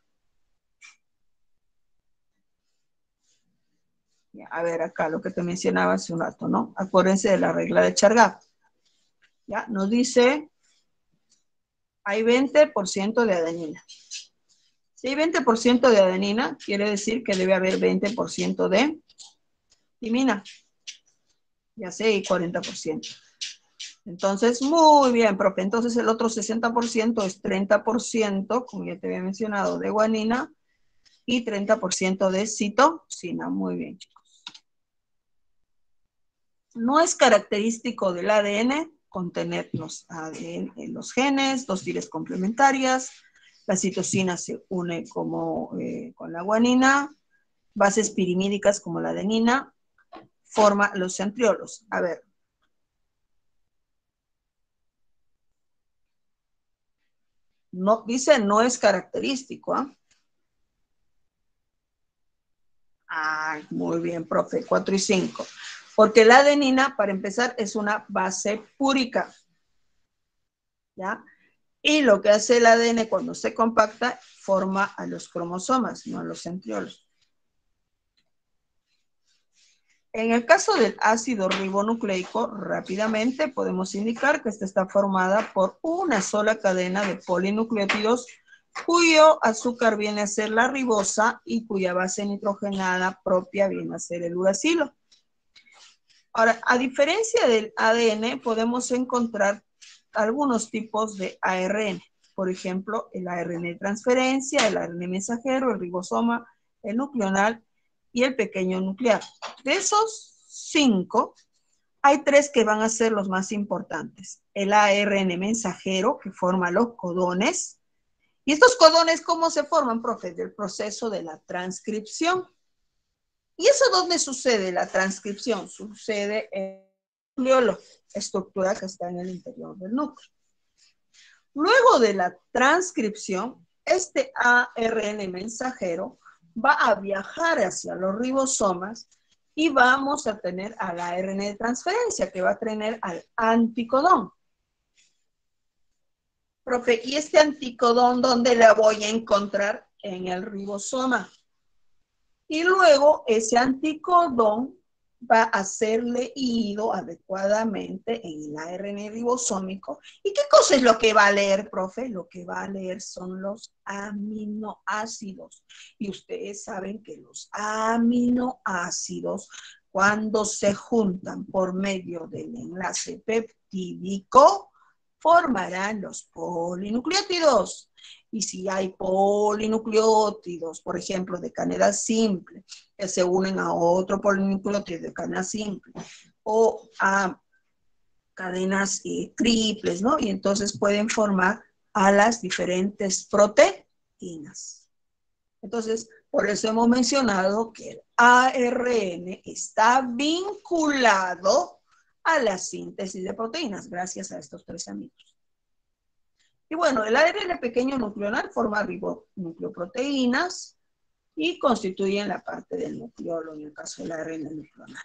A ver, acá lo que te mencionaba hace un rato, ¿no? Acuérdense de la regla de Chargaff. Ya, nos dice, hay 20% de adenina. Si hay 20% de adenina, quiere decir que debe haber 20% de timina. Ya sé, y 40%. Entonces, muy bien, profe. Entonces, el otro 60% es 30%, como ya te había mencionado, de guanina y 30% de citosina. Muy bien, chicos. No es característico del ADN contener los genes, 2 filas complementarias, La citosina se une con la guanina, bases pirimídicas como la adenina, forma los centriolos. A ver. No, dice no es característico. Muy bien, profe, 4 y 5. Porque la adenina, para empezar, es una base púrica. ¿Ya? Y lo que hace el ADN cuando se compacta, forma a los cromosomas, no a los centriolos. En el caso del ácido ribonucleico, rápidamente podemos indicar que esta está formada por una sola cadena de polinucleótidos cuyo azúcar viene a ser la ribosa y cuya base nitrogenada propia viene a ser el uracilo. Ahora, a diferencia del ADN, podemos encontrar algunos tipos de ARN. Por ejemplo, el ARN de transferencia, el ARN mensajero, el ribosoma, el nucleonal y el pequeño nuclear. De esos 5, hay 3 que van a ser los más importantes. El ARN mensajero, que forma los codones. ¿Y estos codones cómo se forman, profe? Del proceso de la transcripción. ¿Y eso dónde sucede la transcripción? Sucede en el nucleolo, estructura que está en el interior del núcleo. Luego de la transcripción, este ARN mensajero va a viajar hacia los ribosomas y vamos a tener al ARN de transferencia, que va a tener al anticodón. Profe, ¿y este anticodón dónde la voy a encontrar? En el ribosoma. Y luego ese anticodón va a ser leído adecuadamente en el ARN ribosómico. ¿Y qué cosa es lo que va a leer, profe? Lo que va a leer son los aminoácidos. Y ustedes saben que los aminoácidos, cuando se juntan por medio del enlace peptídico, formarán los polinucleótidos. Y si hay polinucleótidos, por ejemplo, de cadena simple, que se unen a otro polinucleótido de cadena simple, o a cadenas triples, ¿no? Y entonces pueden formar a las diferentes proteínas. Entonces, por eso hemos mencionado que el ARN está vinculado a la síntesis de proteínas, gracias a estos 3 amigos. Y bueno, el ARN pequeño nucleonal forma ribonucleoproteínas y constituyen la parte del nucleolo, en el caso del ARN nucleonal,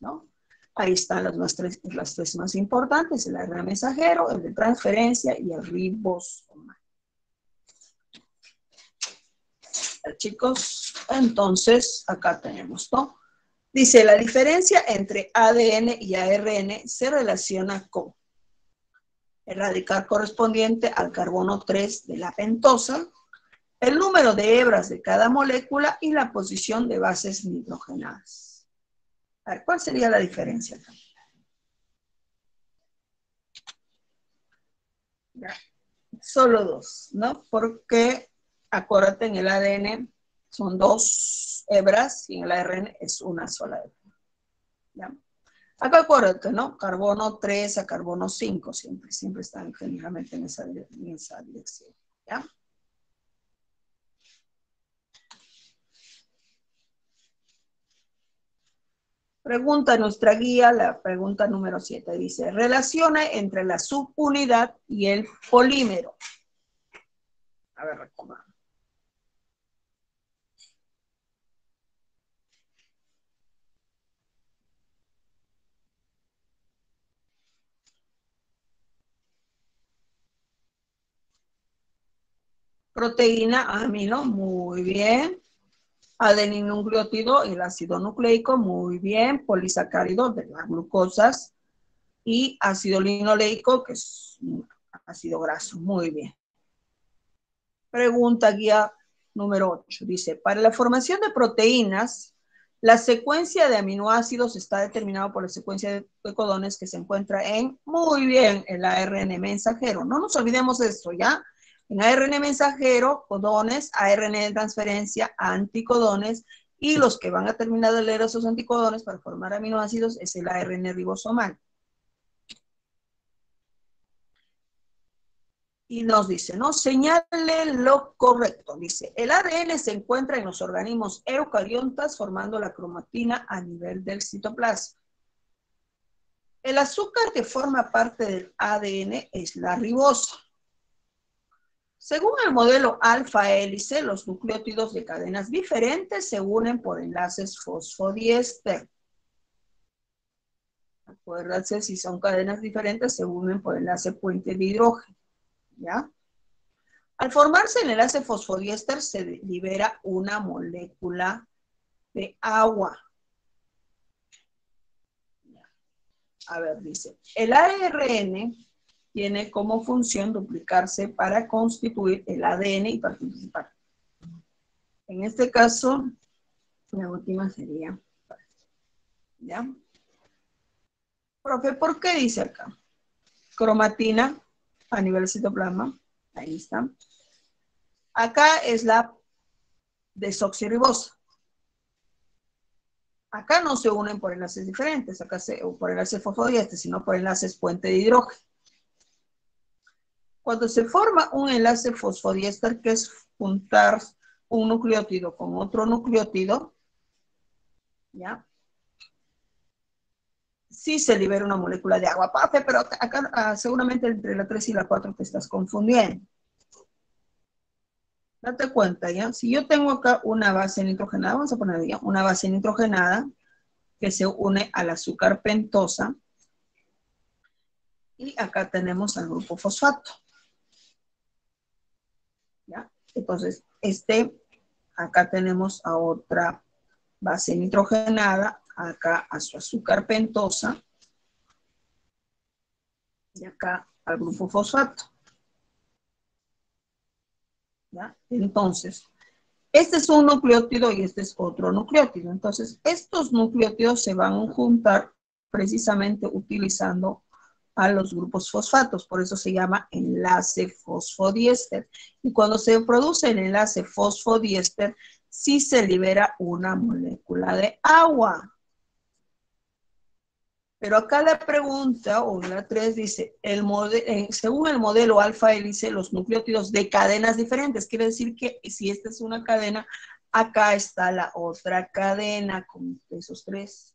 ¿no? Ahí están las 3 más importantes, el ARN mensajero, el de transferencia y el ribosoma. Chicos, entonces acá tenemos, ¿no? Dice, la diferencia entre ADN y ARN se relaciona con el radical correspondiente al carbono 3 de la pentosa, el número de hebras de cada molécula y la posición de bases nitrogenadas. A ver, ¿cuál sería la diferencia acá? Ya. Solo 2, ¿no? Porque, acuérdate, en el ADN son 2 hebras y en el ARN es una sola hebra. ¿Ya? Acá acuérdate, ¿no? Carbono 3 a carbono 5, siempre están generalmente en esa dirección, ¿ya? Pregunta nuestra guía, la pregunta número 7, dice, relaciona entre la subunidad y el polímero. A ver, recuerda. Proteína, amino, muy bien. Adeninúcleotido, el ácido nucleico, muy bien. Polisacárido de las glucosas. Y ácido linoleico, que es ácido graso, muy bien. Pregunta guía número 8. Dice, para la formación de proteínas, la secuencia de aminoácidos está determinada por la secuencia de codones que se encuentra en, muy bien, el ARN mensajero. No nos olvidemos de esto, ¿ya? En ARN mensajero, codones, ARN de transferencia, anticodones, y los que van a terminar de leer esos anticodones para formar aminoácidos es el ARN ribosomal. Y nos dice, ¿no? Señale lo correcto. Dice, el ADN se encuentra en los organismos eucariontas formando la cromatina a nivel del citoplasma. El azúcar que forma parte del ADN es la ribosa. Según el modelo alfa hélice, los nucleótidos de cadenas diferentes se unen por enlaces fosfodiéster. Acuérdense, si son cadenas diferentes, se unen por enlace puente de hidrógeno. ¿Ya? Al formarse el enlace fosfodiéster, se libera una molécula de agua. A ver, dice, el ARN tiene como función duplicarse para constituir el ADN y participar. En este caso, la última sería, ¿ya? Profe, ¿por qué dice acá? Cromatina a nivel citoplasma, ahí está. Acá es la desoxirribosa. Acá no se unen por enlaces diferentes, acá por enlaces fosfodiéster, sino por enlaces puente de hidrógeno. Cuando se forma un enlace fosfodiéster, que es juntar un nucleótido con otro nucleótido, ¿ya? Sí se libera una molécula de agua, Pafe, pero acá seguramente entre la 3 y la 4 te estás confundiendo. Date cuenta, ¿ya? Si yo tengo acá una base nitrogenada, vamos a poner ya, una base nitrogenada que se une al azúcar pentosa, y acá tenemos al grupo fosfato. ¿Ya? Entonces, acá tenemos a otra base nitrogenada, acá a su azúcar pentosa, y acá al grupo fosfato. ¿Ya? Entonces, este es un nucleótido y este es otro nucleótido. Entonces, estos nucleótidos se van a juntar precisamente utilizando a los grupos fosfatos, por eso se llama enlace fosfodiéster. Y cuando se produce el enlace fosfodiéster, sí se libera una molécula de agua. Pero acá la pregunta, o la 3, dice, según el modelo alfa hélice, los nucleótidos de cadenas diferentes. Quiere decir que si esta es una cadena, acá está la otra cadena con esos 3.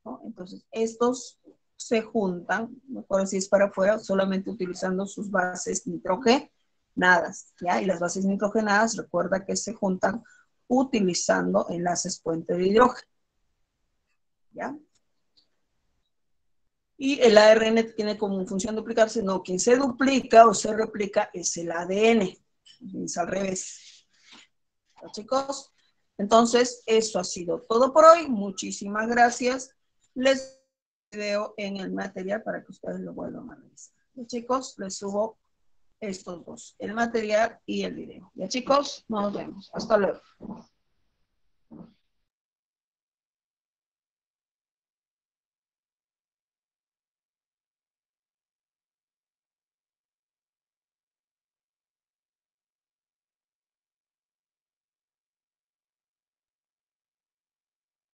¿No? Entonces, estos se juntan, no recuerdo si es para afuera, solamente utilizando sus bases nitrogenadas, ¿ya? Y las bases nitrogenadas, recuerda que se juntan utilizando enlaces puente de hidrógeno, ¿ya? Y el ARN tiene como función duplicarse, no, quien se duplica o se replica es el ADN, es al revés. ¿No, chicos? Entonces, eso ha sido todo por hoy, muchísimas gracias. Les veo en el material para que ustedes lo vuelvan a revisar. ¿Ya, chicos? Les subo estos dos, el material y el video. ¿Ya, chicos? Nos vemos. Hasta luego.